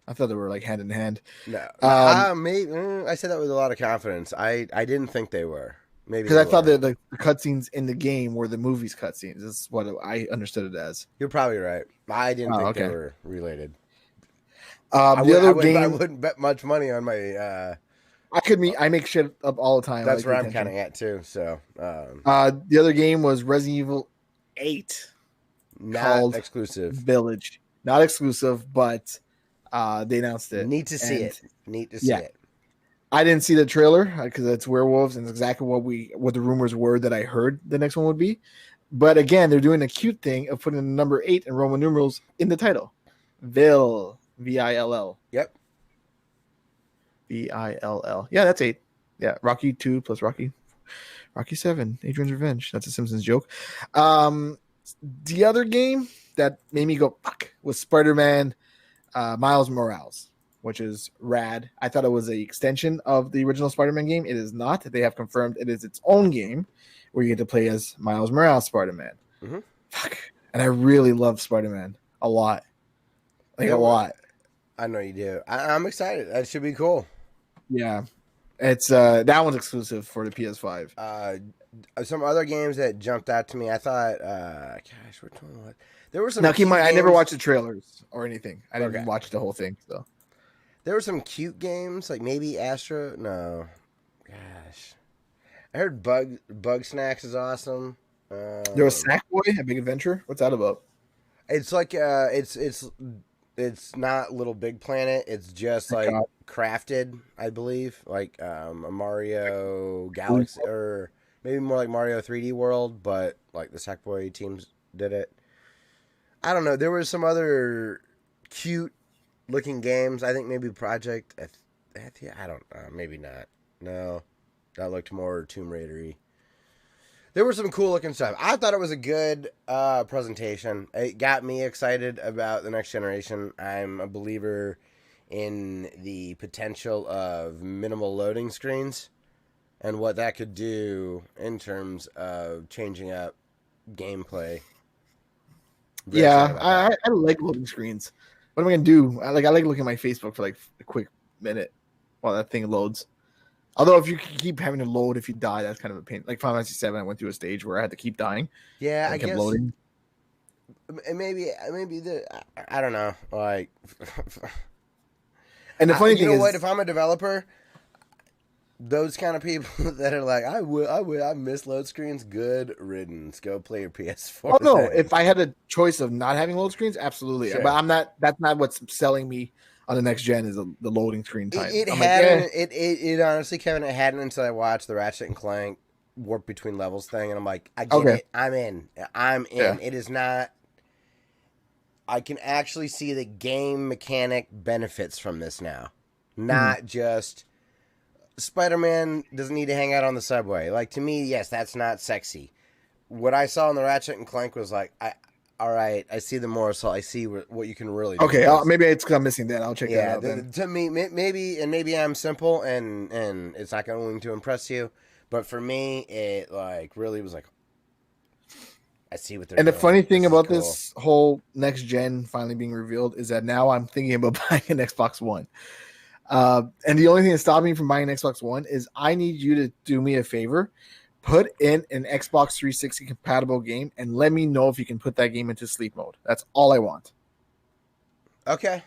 I thought they were like hand in hand. No, I said that with a lot of confidence. I didn't think they were. Maybe because I thought that the cutscenes in the game were the movie's cutscenes. That's what I understood it as. You're probably right. I didn't think they were related. I wouldn't bet much money on my. I make shit up all the time. That's where I'm kind of at too. So the other game was Resident Evil 8, not exclusive Village, not exclusive, but they announced it. Need to see it. I didn't see the trailer because it's werewolves and it's exactly what the rumors were that I heard the next one would be. But again, they're doing a cute thing of putting the number 8 in Roman numerals in the title. Vill, Vill. Yep. Vill. Yeah, that's 8. Yeah, Rocky 2 plus Rocky 7, Adrian's Revenge. That's a Simpsons joke. The other game that made me go fuck was Spider-Man Miles Morales, which is rad. I thought it was an extension of the original Spider-Man game. It is not. They have confirmed it is its own game where you get to play as Miles Morales Spider-Man. Mm-hmm. Fuck. And I really love Spider-Man a lot. A lot. I know you do. I'm excited. That should be cool. Yeah. It's that one's exclusive for the PS5. Some other games that jumped out to me. I thought, gosh, which one was? There were some. Now, keep in mind, I never watched the trailers or anything. I didn't watch the whole thing. So there were some cute games, like maybe Astro. No, gosh, I heard Bug Snacks is awesome. There was Sackboy, A Big Adventure. What's that about? It's like it's not Little Big Planet. It's just like crafted, I believe, like a Mario Galaxy or maybe more like Mario 3D World, but like the Sackboy teams did it. I don't know. There were some other cute looking games. I think maybe Project. I don't know. Maybe not. No, that looked more Tomb Raider-y. There were some cool looking stuff. I thought it was a good presentation. It got me excited about the next generation. I'm a believer in the potential of minimal loading screens and what that could do in terms of changing up gameplay. I like loading screens. What am I gonna do? I like looking at my Facebook for like a quick minute while that thing loads. Although if you keep having to load if you die, that's kind of a pain. Like Final Fantasy 7, I went through a stage where I had to keep dying. Yeah, I kept guess. Loading. Maybe I don't know. Like, and the funny thing is, what? If I'm a developer, those kind of people that are like, I miss load screens. Good riddance. Go play your PS4. Oh no! If I had a choice of not having load screens, absolutely. Sure. But I'm not. That's not what's selling me on the next gen is the loading screen time. It honestly, Kevin, it hadn't until I watched the Ratchet and Clank warp between levels thing, and I'm like, I get it. I'm in. Yeah. It is not. I can actually see the game mechanic benefits from this now, not just Spider-Man doesn't need to hang out on the subway. Like, to me, yes, that's not sexy. What I saw in the Ratchet and Clank was like, all right, I see the moral, so I see what you can really do. Okay, maybe it's because I'm missing that. I'll check that out then. To me, maybe I'm simple and it's not going to impress you, but for me, it like really was like, I see what they're doing. And the funny thing about this whole next gen finally being revealed is that now I'm thinking about buying an Xbox One. And the only thing that's stopping me from buying an Xbox One is I need you to do me a favor. Put in an Xbox 360 compatible game and let me know if you can put that game into sleep mode. That's all I want. Okay.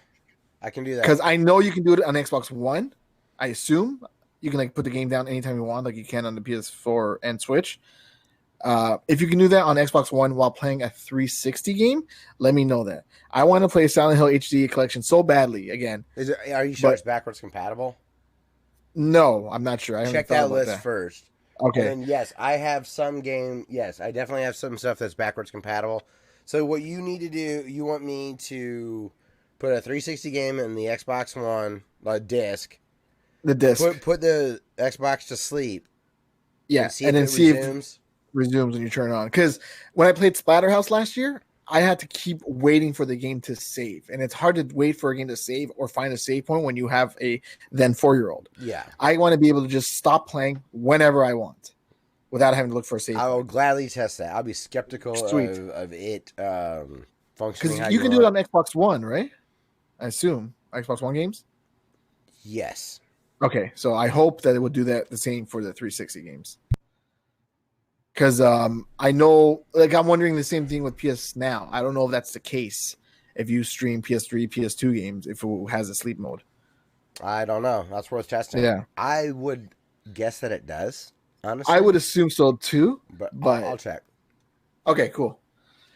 I can do that. Because I know you can do it on Xbox One. I assume you can like put the game down anytime you want, like you can on the PS4 and Switch. If you can do that on Xbox One while playing a 360 game, let me know that. I want to play Silent Hill HD collection so badly again. Are you sure it's backwards compatible? No, I'm not sure. Check that list first. Okay. And yes, I have some game. Yes, I definitely have some stuff that's backwards compatible. So what you need to do, you want me to put a 360 game in the Xbox One disc. The disc. Put the Xbox to sleep. Yeah, and then see if it resumes when you turn it on. Because when I played Splatterhouse last year, I had to keep waiting for the game to save. And it's hard to wait for a game to save or find a save point when you have a then 4-year-old. Yeah. I want to be able to just stop playing whenever I want without having to look for a save point. I will gladly test that. I'll be skeptical of it functioning. Because you can do it on Xbox One, right? I assume. Xbox One games? Yes. Okay, so I hope that it would do that the same for the 360 games. Because I know, like, I'm wondering the same thing with PS Now. I don't know if that's the case if you stream PS3, PS2 games, if it has a sleep mode. I don't know. That's worth testing. Yeah. I would guess that it does, honestly. I would assume so too. But I'll check. Okay, cool.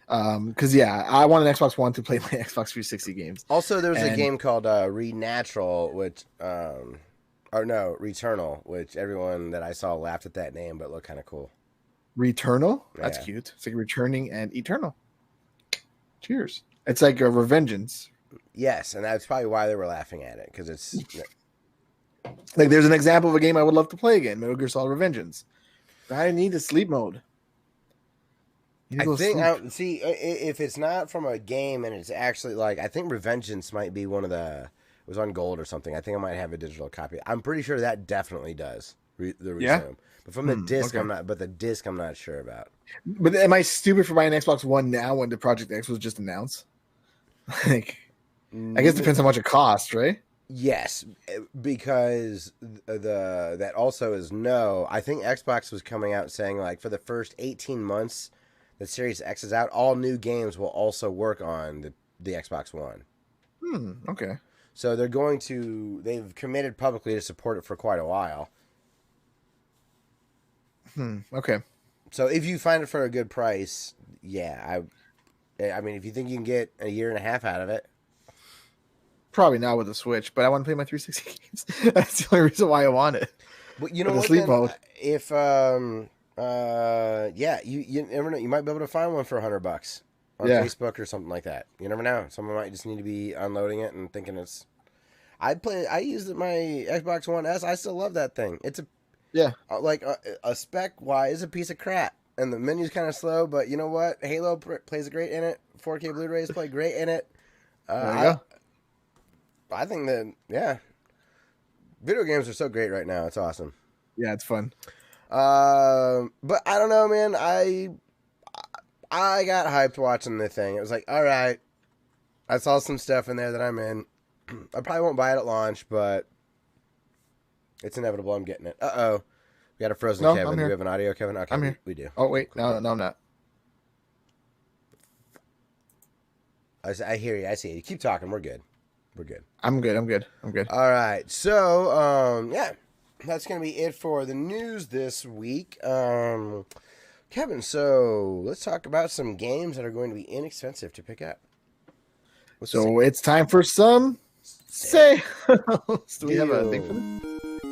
Because I want an Xbox One to play my Xbox 360 games. Also, there was a game called Renatural, which Returnal, which everyone that I saw laughed at that name, but looked kind of cool. Returnal? That's cute. It's like returning and eternal. Cheers. It's like a Revengeance. Yes, and that's probably why they were laughing at it, because it's like there's an example of a game I would love to play again, Metal Gear Solid Revengeance. I need a sleep mode. I think if it's not from a game and it's actually like, I think Revengeance might be one of it was on Gold or something. I think I might have a digital copy. I'm pretty sure that definitely does the resume. But from the disc, okay. I'm not sure about. But am I stupid for buying an Xbox One now when the Project X was just announced? Like, I guess it depends how much it costs, right? Yes, because that also is no. I think Xbox was coming out saying like for the first 18 months the Series X is out, all new games will also work on the Xbox One. Okay. So they've committed publicly to support it for quite a while. Okay. So if you find it for a good price, I mean, if you think you can get a year and a half out of it. Probably not with the Switch, but I want to play my 360 games. That's the only reason why I want it. But you know what? Sleep mode. If you never know, you might be able to find one for $100 on Facebook or something like that. You never know. Someone might just need to be unloading it and thinking it's. I used my Xbox One S. I still love that thing. It's a spec wise a piece of crap, and the menu's kind of slow. But you know what? Halo plays great in it. 4K Blu-rays play great in it. There you go. I think that video games are so great right now. It's awesome. Yeah, it's fun. But I don't know, man. I got hyped watching the thing. It was like, all right, I saw some stuff in there that I'm in. I probably won't buy it at launch, but it's inevitable. I'm getting it. We got a frozen Kevin. Do we have an audio, Kevin? Okay, I'm here. We do. Oh wait, no, I'm not. I hear you. I see you. Keep talking. We're good. I'm good. All right. So, that's going to be it for the news this week. Kevin, so let's talk about some games that are going to be inexpensive to pick up. It's time for some sales. Do we have a thing for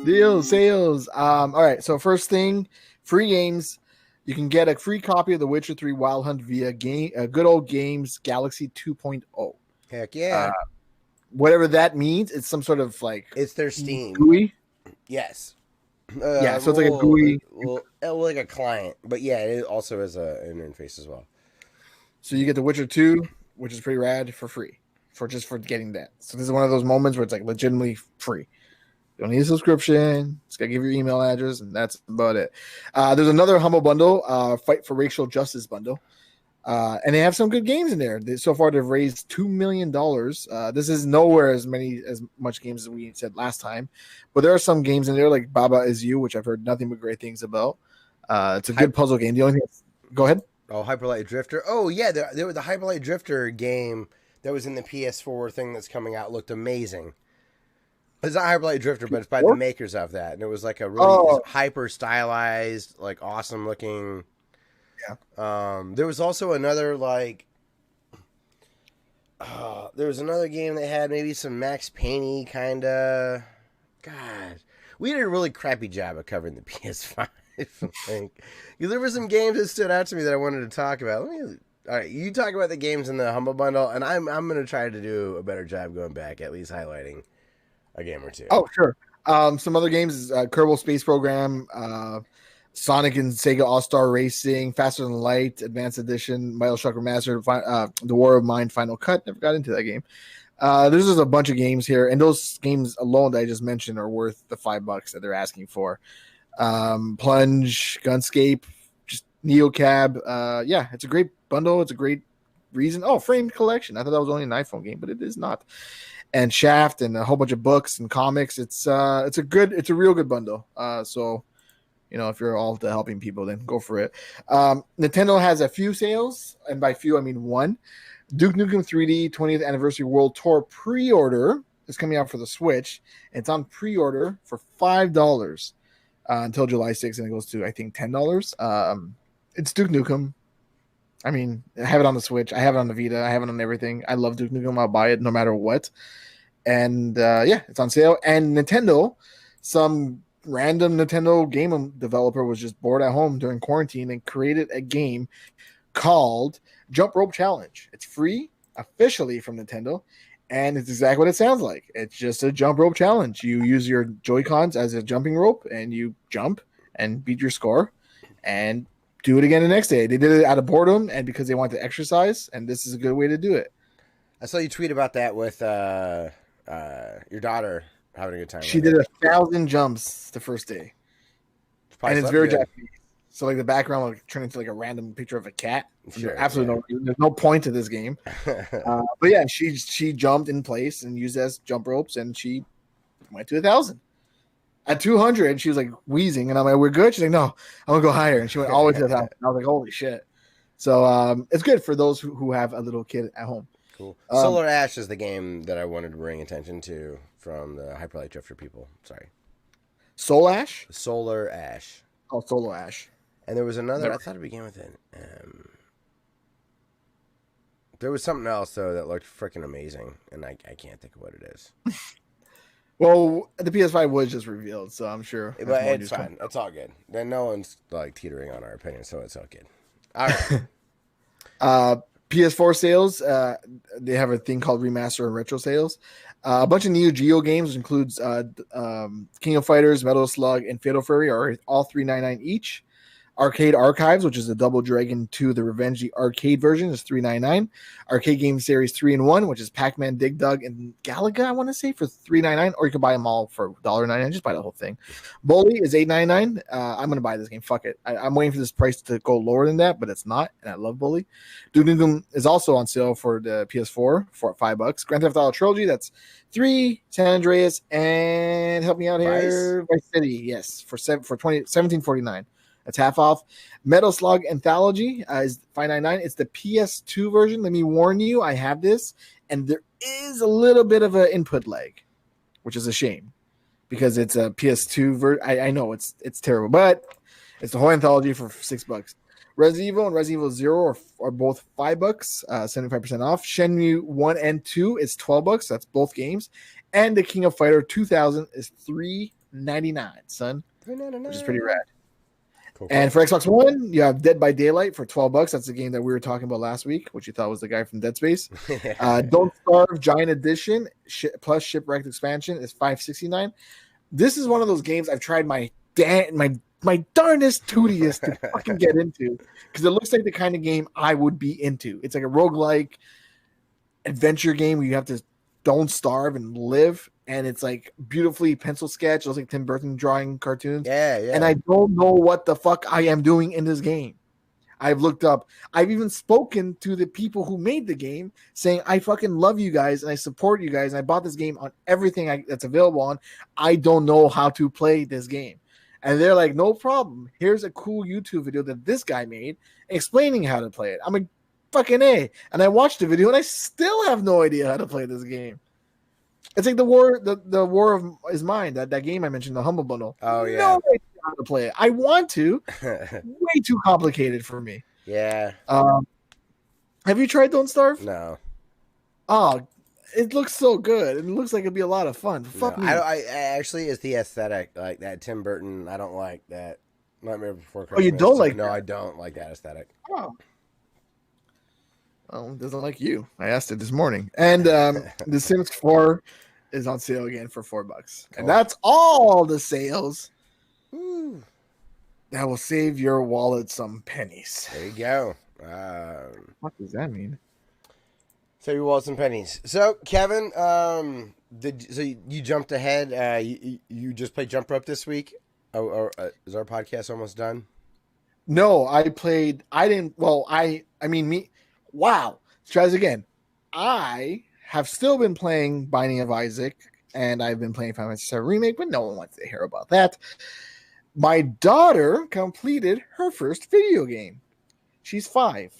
this? Sales. All right. So first thing, free games. You can get a free copy of The Witcher 3 Wild Hunt via Good Old Games Galaxy 2.0. Heck yeah. Whatever that means, it's some sort of like it's their Steam GUI. Yes. So it's like a GUI, like a client, but it also has an interface as well. So you get The Witcher 2, which is pretty rad, for free, for getting that. So this is one of those moments where it's like legitimately free. You don't need a subscription. Just gotta give your email address, and that's about it. There's another Humble Bundle, Fight for Racial Justice Bundle. And they have some good games in there. So far, they've raised $2 million. This is nowhere as much games as we said last time, but there are some games in there like Baba Is You, which I've heard nothing but great things about. It's a good puzzle game. The only thing, go ahead. Oh, Hyper Light Drifter. Oh yeah, there was the Hyper Light Drifter game that was in the PS4 thing that's coming out. Looked amazing. It's not Hyper Light Drifter, but it's by the makers of that, and it was like a really hyper stylized, like awesome looking. Yeah. There was also another there was another game that had maybe some Max Payne-y kind of. God, we did a really crappy job of covering the PS5. I think there were some games that stood out to me that I wanted to talk about. All right, you talk about the games in the Humble Bundle, and I'm going to try to do a better job going back, at least highlighting a game or two. Oh, sure. Some other games is Kerbal Space Program. Sonic and Sega All-Star Racing, Faster Than Light, Advanced Edition, BioShock Remastered, The War of Mine Final Cut. Never got into that game. There's just a bunch of games here, and those games alone that I just mentioned are worth the $5 that they're asking for. Plunge, Gunscape, just NeoCab. It's a great bundle. It's a great reason. Oh, Framed Collection. I thought that was only an iPhone game, but it is not. And Shaft and a whole bunch of books and comics. It's a real good bundle. So. If you're all to helping people, then go for it. Nintendo has a few sales, and by few I mean one. Duke Nukem 3D 20th Anniversary World Tour pre-order is coming out for the Switch. It's on pre-order for $5 until July 6th, and it goes to, I think, $10. It's Duke Nukem. I mean, I have it on the Switch. I have it on the Vita. I have it on everything. I love Duke Nukem. I'll buy it no matter what. And yeah, it's on sale. And Nintendo, some random Nintendo game developer was just bored at home during quarantine and created a game called Jump Rope Challenge. It's free officially from Nintendo, and it's exactly what it sounds like. It's just a jump rope challenge. You use your Joy-Cons as a jumping rope, and you jump and beat your score, and do it again the next day. They did it out of boredom and because they want to exercise, and this is a good way to do it. I saw you tweet about that with your daughter having a good time. She did 1,000 jumps the first day, and it's very Japanese. So like the background will turn into like a random picture of a cat. Sure, absolutely no. There's no point to this game. But yeah, she jumped in place and used it as jump ropes, and she went to 1,000. At 200, she was like wheezing, and I'm like, "We're good." She's like, "No, I'm gonna go higher," and she went all the way to 1,000. I was like, "Holy shit!" So it's good for those who have a little kid at home. Cool. Solar Ash is the game that I wanted to bring attention to from the Hyperlight Drifter people. Sorry. Soul Ash? Solar Ash. Oh, Solo Ash. And there was another. I thought it began with it. There was something else though that looked freaking amazing, and I can't think of what it is. Well, the PS5 was just revealed, so I'm sure. But it's fine. It's all good. Then no one's like teetering on our opinion, so it's all good. All right. PS4 sales. They have a thing called Remaster and Retro sales. A bunch of Neo Geo games, which includes King of Fighters, Metal Slug, and Fatal Fury, are all $3.99 each. Arcade Archives, which is the Double Dragon 2, the Revenge arcade version, is $3.99. Arcade Game Series 3-in-1, which is Pac-Man, Dig Dug, and Galaga, I want to say, for $3.99, or you can buy them all for $1.99. Just buy the whole thing. Bully is $8.99. I'm going to buy this game. Fuck it. I'm waiting for this price to go lower than that, but it's not, and I love Bully. Duke Nukem is also on sale for the PS4 for $5. Grand Theft Auto Trilogy, that's $3. San Andreas, and help me out here, Vice City, yes, for $17.49. That's half off. Metal Slug Anthology is $5.99. It's the PS2 version. Let me warn you, I have this, and there is a little bit of an input lag, which is a shame because it's a PS2 version. I know it's terrible, but it's the whole anthology for $6. Resident Evil and Resident Evil Zero are both $5, 75% off. Shenmue 1 and 2 is $12. That's both games. And the King of Fighter 2000 is $3.99, son, which is pretty rad. Cool. And for Xbox One, you have Dead by Daylight for $12. That's the game that we were talking about last week, which you thought was the guy from Dead Space. Don't Starve Giant Edition plus Shipwrecked Expansion is $5.69. This is one of those games I've tried my darndest tootiest to fucking get into because it looks like the kind of game I would be into. It's like a roguelike adventure game where you have to don't starve and live. And it's like beautifully pencil sketch. It looks like Tim Burton drawing cartoons. Yeah. And I don't know what the fuck I am doing in this game. I've looked up. I've even spoken to the people who made the game saying, I fucking love you guys and I support you guys. And I bought this game on everything that's available on. I don't know how to play this game. And they're like, no problem. Here's a cool YouTube video that this guy made explaining how to play it. I'm like, fucking A. And I watched the video and I still have no idea how to play this game. It's like the war of is mine. That game I mentioned, the Humble Bundle. Oh yeah. No idea how to play it. I want to. Way too complicated for me. Yeah. Have you tried Don't Starve? No. Oh, it looks so good. It looks like it'd be a lot of fun. Fuck me. I actually, it's the aesthetic like that Tim Burton. I don't like that. Nightmare Before Christmas. Oh, you don't like? No, that? I don't like that aesthetic. Oh. Well, it doesn't like you. I asked it this morning. And The Sims 4 is on sale again for $4. Cool. And that's all the sales. Ooh. That will save your wallet some pennies. There you go. What does that mean? Save your wallet some pennies. So, Kevin, you jumped ahead. You just played Jump Rope this week? Is our podcast almost done? No, I didn't. Well, me. Wow. Let's try this again. I have still been playing Binding of Isaac, and I've been playing Final Fantasy VII Remake, but no one wants to hear about that. My daughter completed her first video game. She's 5.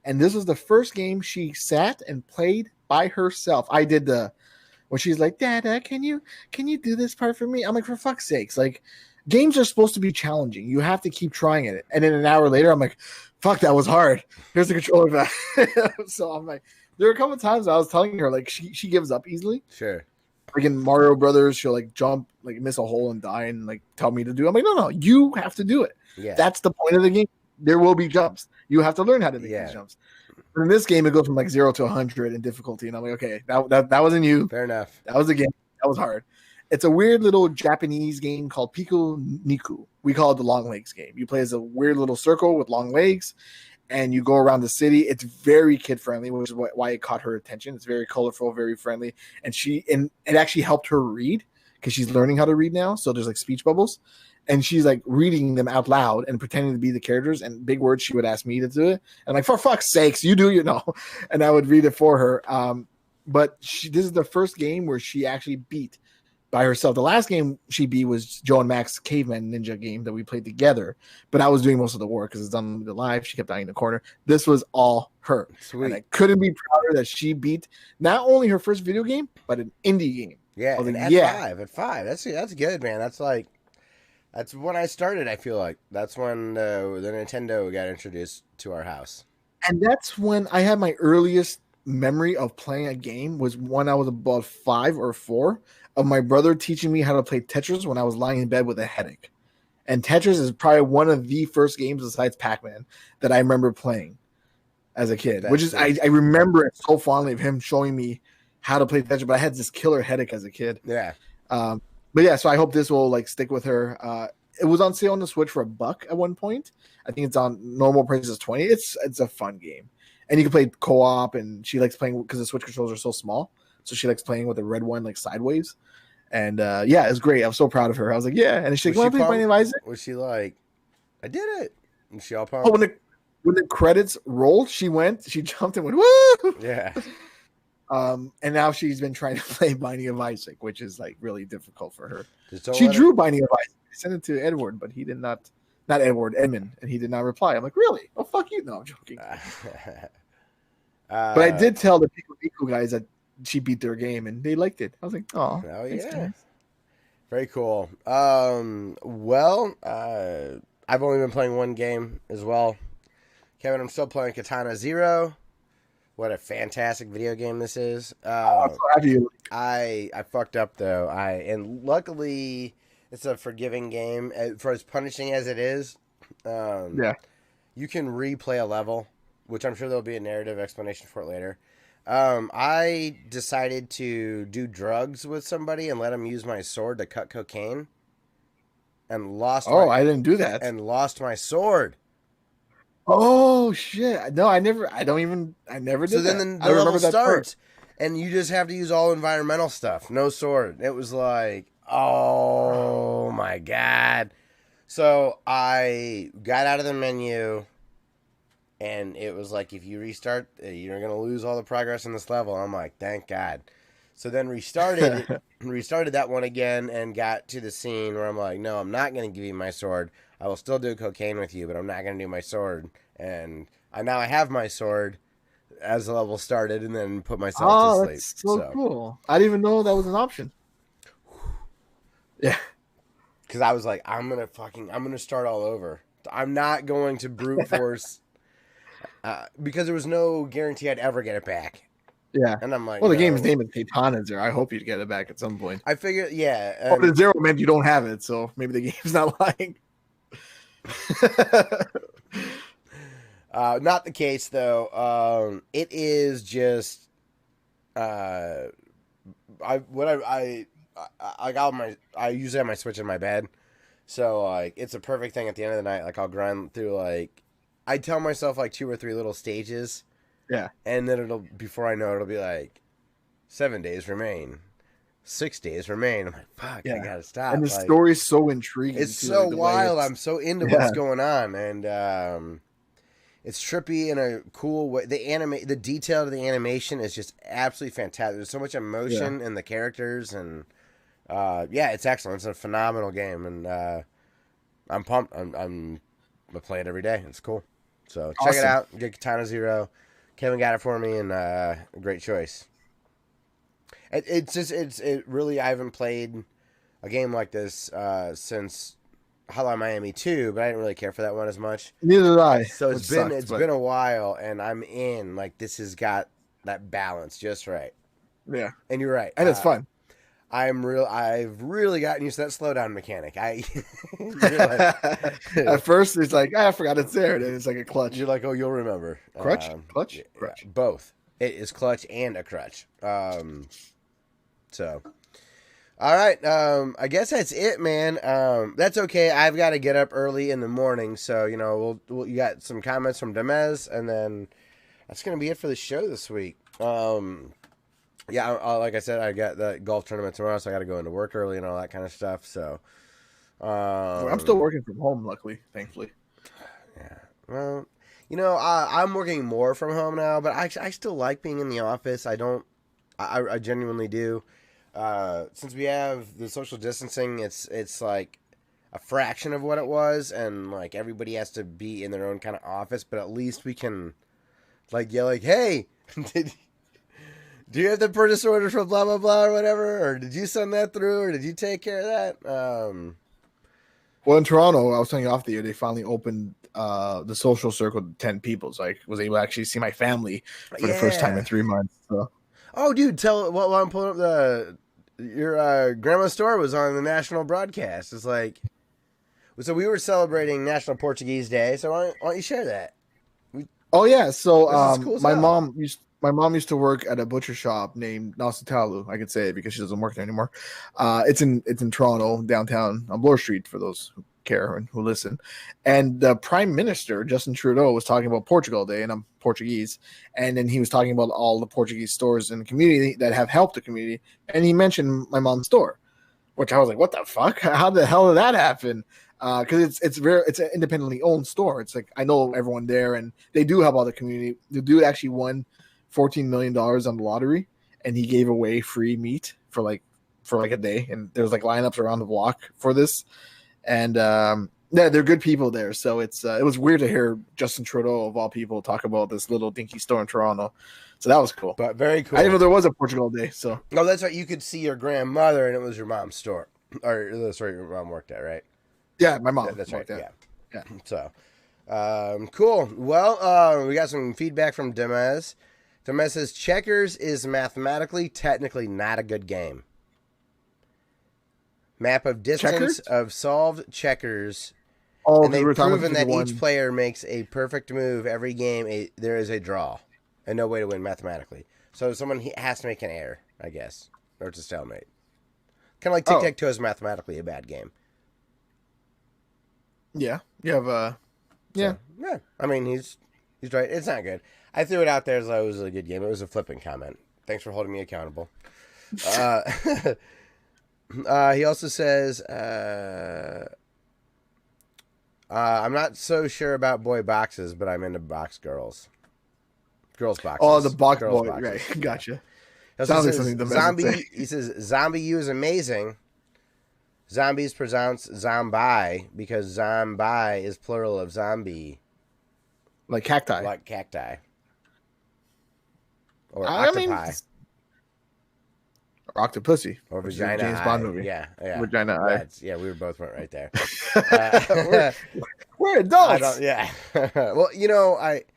And this was the first game she sat and played by herself. I did when she's like, Dada, can you do this part for me? I'm like, for fuck's sakes, like games are supposed to be challenging. You have to keep trying it. And then an hour later, I'm like, fuck, that was hard. Here's the controller back. So I'm like, there are a couple of times I was telling her like she gives up easily. Sure. Like in Mario Brothers, she'll like jump, like miss a hole and die, and like tell me to do it. I'm like, no, you have to do it. Yeah. That's the point of the game. There will be jumps. You have to learn how to make these jumps. But in this game, it goes from like 0 to 100 in difficulty, and I'm like, okay, that wasn't you. Fair enough. That was the game. That was hard. It's a weird little Japanese game called PikuNiku. We call it the long legs game. You play as a weird little circle with long legs, and you go around the city. It's very kid friendly, which is why it caught her attention. It's very colorful, very friendly, and it actually helped her read because she's learning how to read now. So there's like speech bubbles, and she's like reading them out loud and pretending to be the characters, and big words she would ask me to do it. And I'm like, for fuck's sakes, you do, and I would read it for her. But this is the first game where she actually beat by herself. The last game she beat was Joe and Max Caveman Ninja game that we played together, but I was doing most of the work because it's done live. She kept dying in the corner. This was all her. Sweet. And I couldn't be prouder that she beat not only her first video game, but an indie game. Yeah, like, at five. That's good, man. That's when I started, I feel like. That's when the Nintendo got introduced to our house. And that's when I had my earliest memory of playing a game was when I was about 5 or 4 of my brother teaching me how to play Tetris when I was lying in bed with a headache. And Tetris is probably one of the first games besides Pac-Man that I remember playing as a kid, I remember it so fondly of him showing me how to play Tetris, but I had this killer headache as a kid. Yeah. But yeah, so I hope this will like stick with her. It was on sale on the Switch for $1 at one point. I think it's on normal price is $20. It's a fun game. And you can play co-op, and she likes playing because the Switch controls are so small. So she likes playing with the red one like sideways. And yeah, it was great. I'm so proud of her. I was like, yeah. And she's like, want to play Binding of Isaac? Was she like, I did it? Was she all pumped? Oh, when the credits rolled, she jumped and went, woo! Yeah. And now she's been trying to play Binding of Isaac, which is like really difficult for her. She drew Binding of Isaac. I sent it to Edward, but he did not Edmund, and he did not reply. I'm like, really? Oh, fuck you. No, I'm joking. But I did tell the PikuNiku guys that she beat their game, and they liked it. I was like, oh yeah. Guys. Very cool. Well, I've only been playing one game as well. Kevin, I'm still playing Katana Zero. What a fantastic video game this is. I fucked up though. And luckily it's a forgiving game for as punishing as it is. Yeah. You can replay a level, which I'm sure there'll be a narrative explanation for it later. I decided to do drugs with somebody and let him use my sword to cut cocaine, and I didn't do that. And lost my sword. Oh shit! No, I never did. So then the level starts, and you just have to use all environmental stuff. No sword. It was like, oh my god. So I got out of the menu, and it was like, if you restart, you're gonna lose all the progress in this level. I'm like, thank God. So then restarted that one again, and got to the scene where I'm like, no, I'm not gonna give you my sword. I will still do cocaine with you, but I'm not going to do my sword. And I have my sword as the level started, and then put myself to sleep. That's so cool. I didn't even know that was an option. Yeah. Because I was like, I'm going to start all over. I'm not going to brute force, because there was no guarantee I'd ever get it back. Yeah. And I'm like, well, the game's name is Katana Zero. I hope you'd get it back at some point. I figured, yeah. The zero meant you don't have it, so maybe the game's not lying. Not the case though. It is just I usually have my Switch in my bed, so like it's a perfect thing at the end of the night. Like I'll grind through, like I tell myself like 2 or 3 little stages, yeah, and then before I know it'll be like 7 days remain. 6 days remain. I'm like, fuck, I gotta stop. And the story's so intriguing. It's so wild. I'm so into what's going on, and it's trippy in a cool way. The detail of the animation is just absolutely fantastic. There's so much emotion in the characters, and it's excellent. It's a phenomenal game, and I'm pumped. I'm gonna play it every day. It's cool. So check it out. Get Katana Zero. Kevin got it for me, and a great choice. It really, I haven't played a game like this since Hotline Miami 2, but I didn't really care for that one as much. Neither did I. So it's been a while, and I'm in. Like, this has got that balance just right. Yeah. And you're right. And it's fun. I've really gotten used to that slowdown mechanic. At first, it's like, I forgot it's there. And then it's like a clutch. You're like, oh, you'll remember. Crutch? Clutch? Yeah, crutch. Both. It is clutch and a crutch. So, all right. I guess that's it, man. That's okay. I've got to get up early in the morning. So, you know, you got some comments from Demez, and then that's going to be it for the show this week. Yeah, like I said, I got the golf tournament tomorrow, so I got to go into work early and all that kind of stuff. So, I'm still working from home, luckily, thankfully. Yeah. Well, you know, I'm working more from home now, but I still like being in the office. I genuinely do. Since we have the social distancing, it's like a fraction of what it was, and like everybody has to be in their own kind of office, but at least we can like yell like, "Hey, do you have the purchase order for blah, blah, blah, or whatever? Or did you send that through? Or did you take care of that?" Well, in Toronto, I was telling you off the year, they finally opened the social circle to 10 people. So I was able to actually see my family for the first time in 3 months. So. Oh, dude, while I'm pulling up your grandma's store was on the national broadcast. It's like, so we were celebrating National Portuguese Day. So why don't you share that? Oh, yeah. So cool my mom used to work at a butcher shop named Nasutalu. I could say it because she doesn't work there anymore. It's in Toronto, downtown on Bloor Street, for those who care and who listen. And the Prime Minister, Justin Trudeau, was talking about Portugal Day, and I'm Portuguese. And then he was talking about all the Portuguese stores in the community that have helped the community. And he mentioned my mom's store, which I was like, what the fuck? How the hell did that happen? Because it's an independently owned store. It's like, I know everyone there, and they do help out the community. The dude actually won $14 million on the lottery, and he gave away free meat for like a day, and there's like lineups around the block for this, and yeah, they're good people there. So it was weird to hear Justin Trudeau of all people talk about this little dinky store in Toronto. So that was cool, but very cool. I didn't know there was a Portugal Day. So no, that's right. You could see your grandmother, and it was your mom's store, or that's where your mom worked at, right? Yeah, my mom. That's right. Yeah. So cool. Well, we got some feedback from Demez. Demez says, checkers is mathematically, technically not a good game. Map of distance checkers? Of solved checkers. Oh, and they've proven that each player makes a perfect move every game. There is a draw and no way to win mathematically. So someone has to make an error, I guess, or it's a stalemate. Kind of like tic-tac-toe is mathematically a bad game. Yeah, you have yeah. I mean, he's right. It's not good. I threw it out there as though it was a good game. It was a flipping comment. Thanks for holding me accountable. He also says, I'm not so sure about boy boxes, but I'm into box girls. Girls boxes. Oh, the box girls boy. Boxes. Right. Gotcha. Sounds like something zombie. He says, Zombie U is amazing. Zombies pronounced zombie because zombie is plural of zombie. Like cacti. Like cacti. Or octopi. Or octopussy. Or vagina James Bond movie. Yeah. Vagina eye. Yeah, we went right there. We're adults. Well, you know, it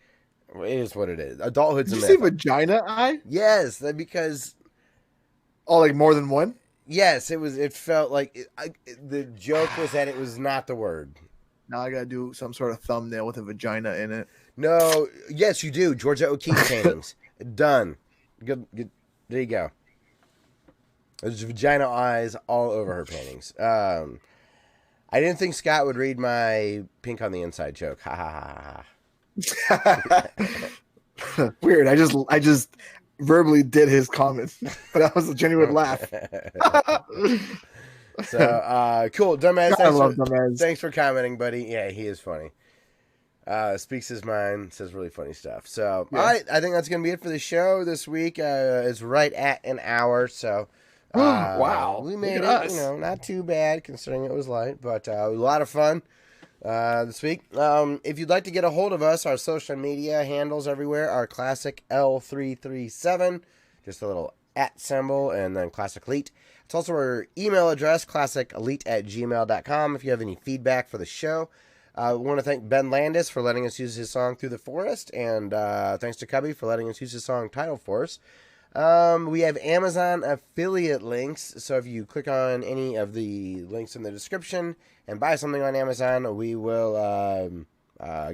is what it is. Adulthood's a myth. Did you see vagina eye? Yes, because... Oh, like more than one? Yes, it felt like... the joke was that it was not the word. Now I gotta do some sort of thumbnail with a vagina in it. No, yes, you do. Georgia O'Keeffe paintings. Done. Good. There you go. There's vagina eyes all over her paintings. I didn't think Scott would read my pink on the inside joke. Ha ha ha ha. Weird. I just verbally did his comment, but that was a genuine laugh. So cool, Dumbass. I love Dumbass. Thanks for commenting, buddy. Yeah, he is funny. Speaks his mind, says really funny stuff. So, yeah. All right, I think that's going to be it for the show this week. It's right at an hour, so wow, we made it. You know, not too bad considering it was light, but a lot of fun. this week. If you'd like to get a hold of us, our social media handles everywhere are Classic L337, just a little @ symbol, and then Classic Elite. It's also our email address, classicelite@gmail.com, if you have any feedback for the show. We want to thank Ben Landis for letting us use his song Through the Forest, and thanks to Cubby for letting us use his song Title Force. We have Amazon affiliate links, so if you click on any of the links in the description and buy something on Amazon, we will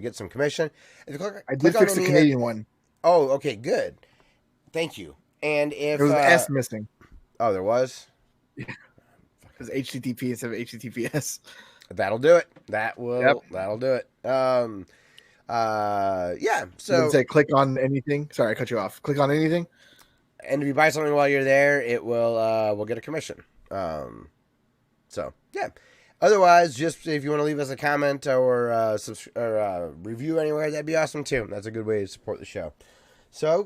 get some commission. If you I did fix the Canadian one. Oh, okay, good. Thank you. And if there was an S missing. Oh, there was? Yeah. It was HTTP instead of HTTPS. That'll do it. That'll do it. Yeah. So say click on anything. Sorry, I cut you off. Click on anything. And if you buy something while you're there, it will we'll get a commission. So yeah. Otherwise, just if you want to leave us a comment or review anywhere, that'd be awesome too. That's a good way to support the show. So,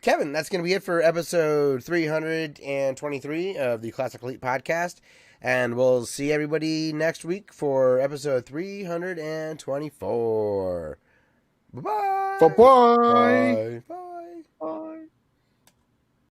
Kevin, that's going to be it for episode 323 of the Classic Elite Podcast. And we'll see everybody next week for episode 324. Bye-bye. Bye-bye. Bye.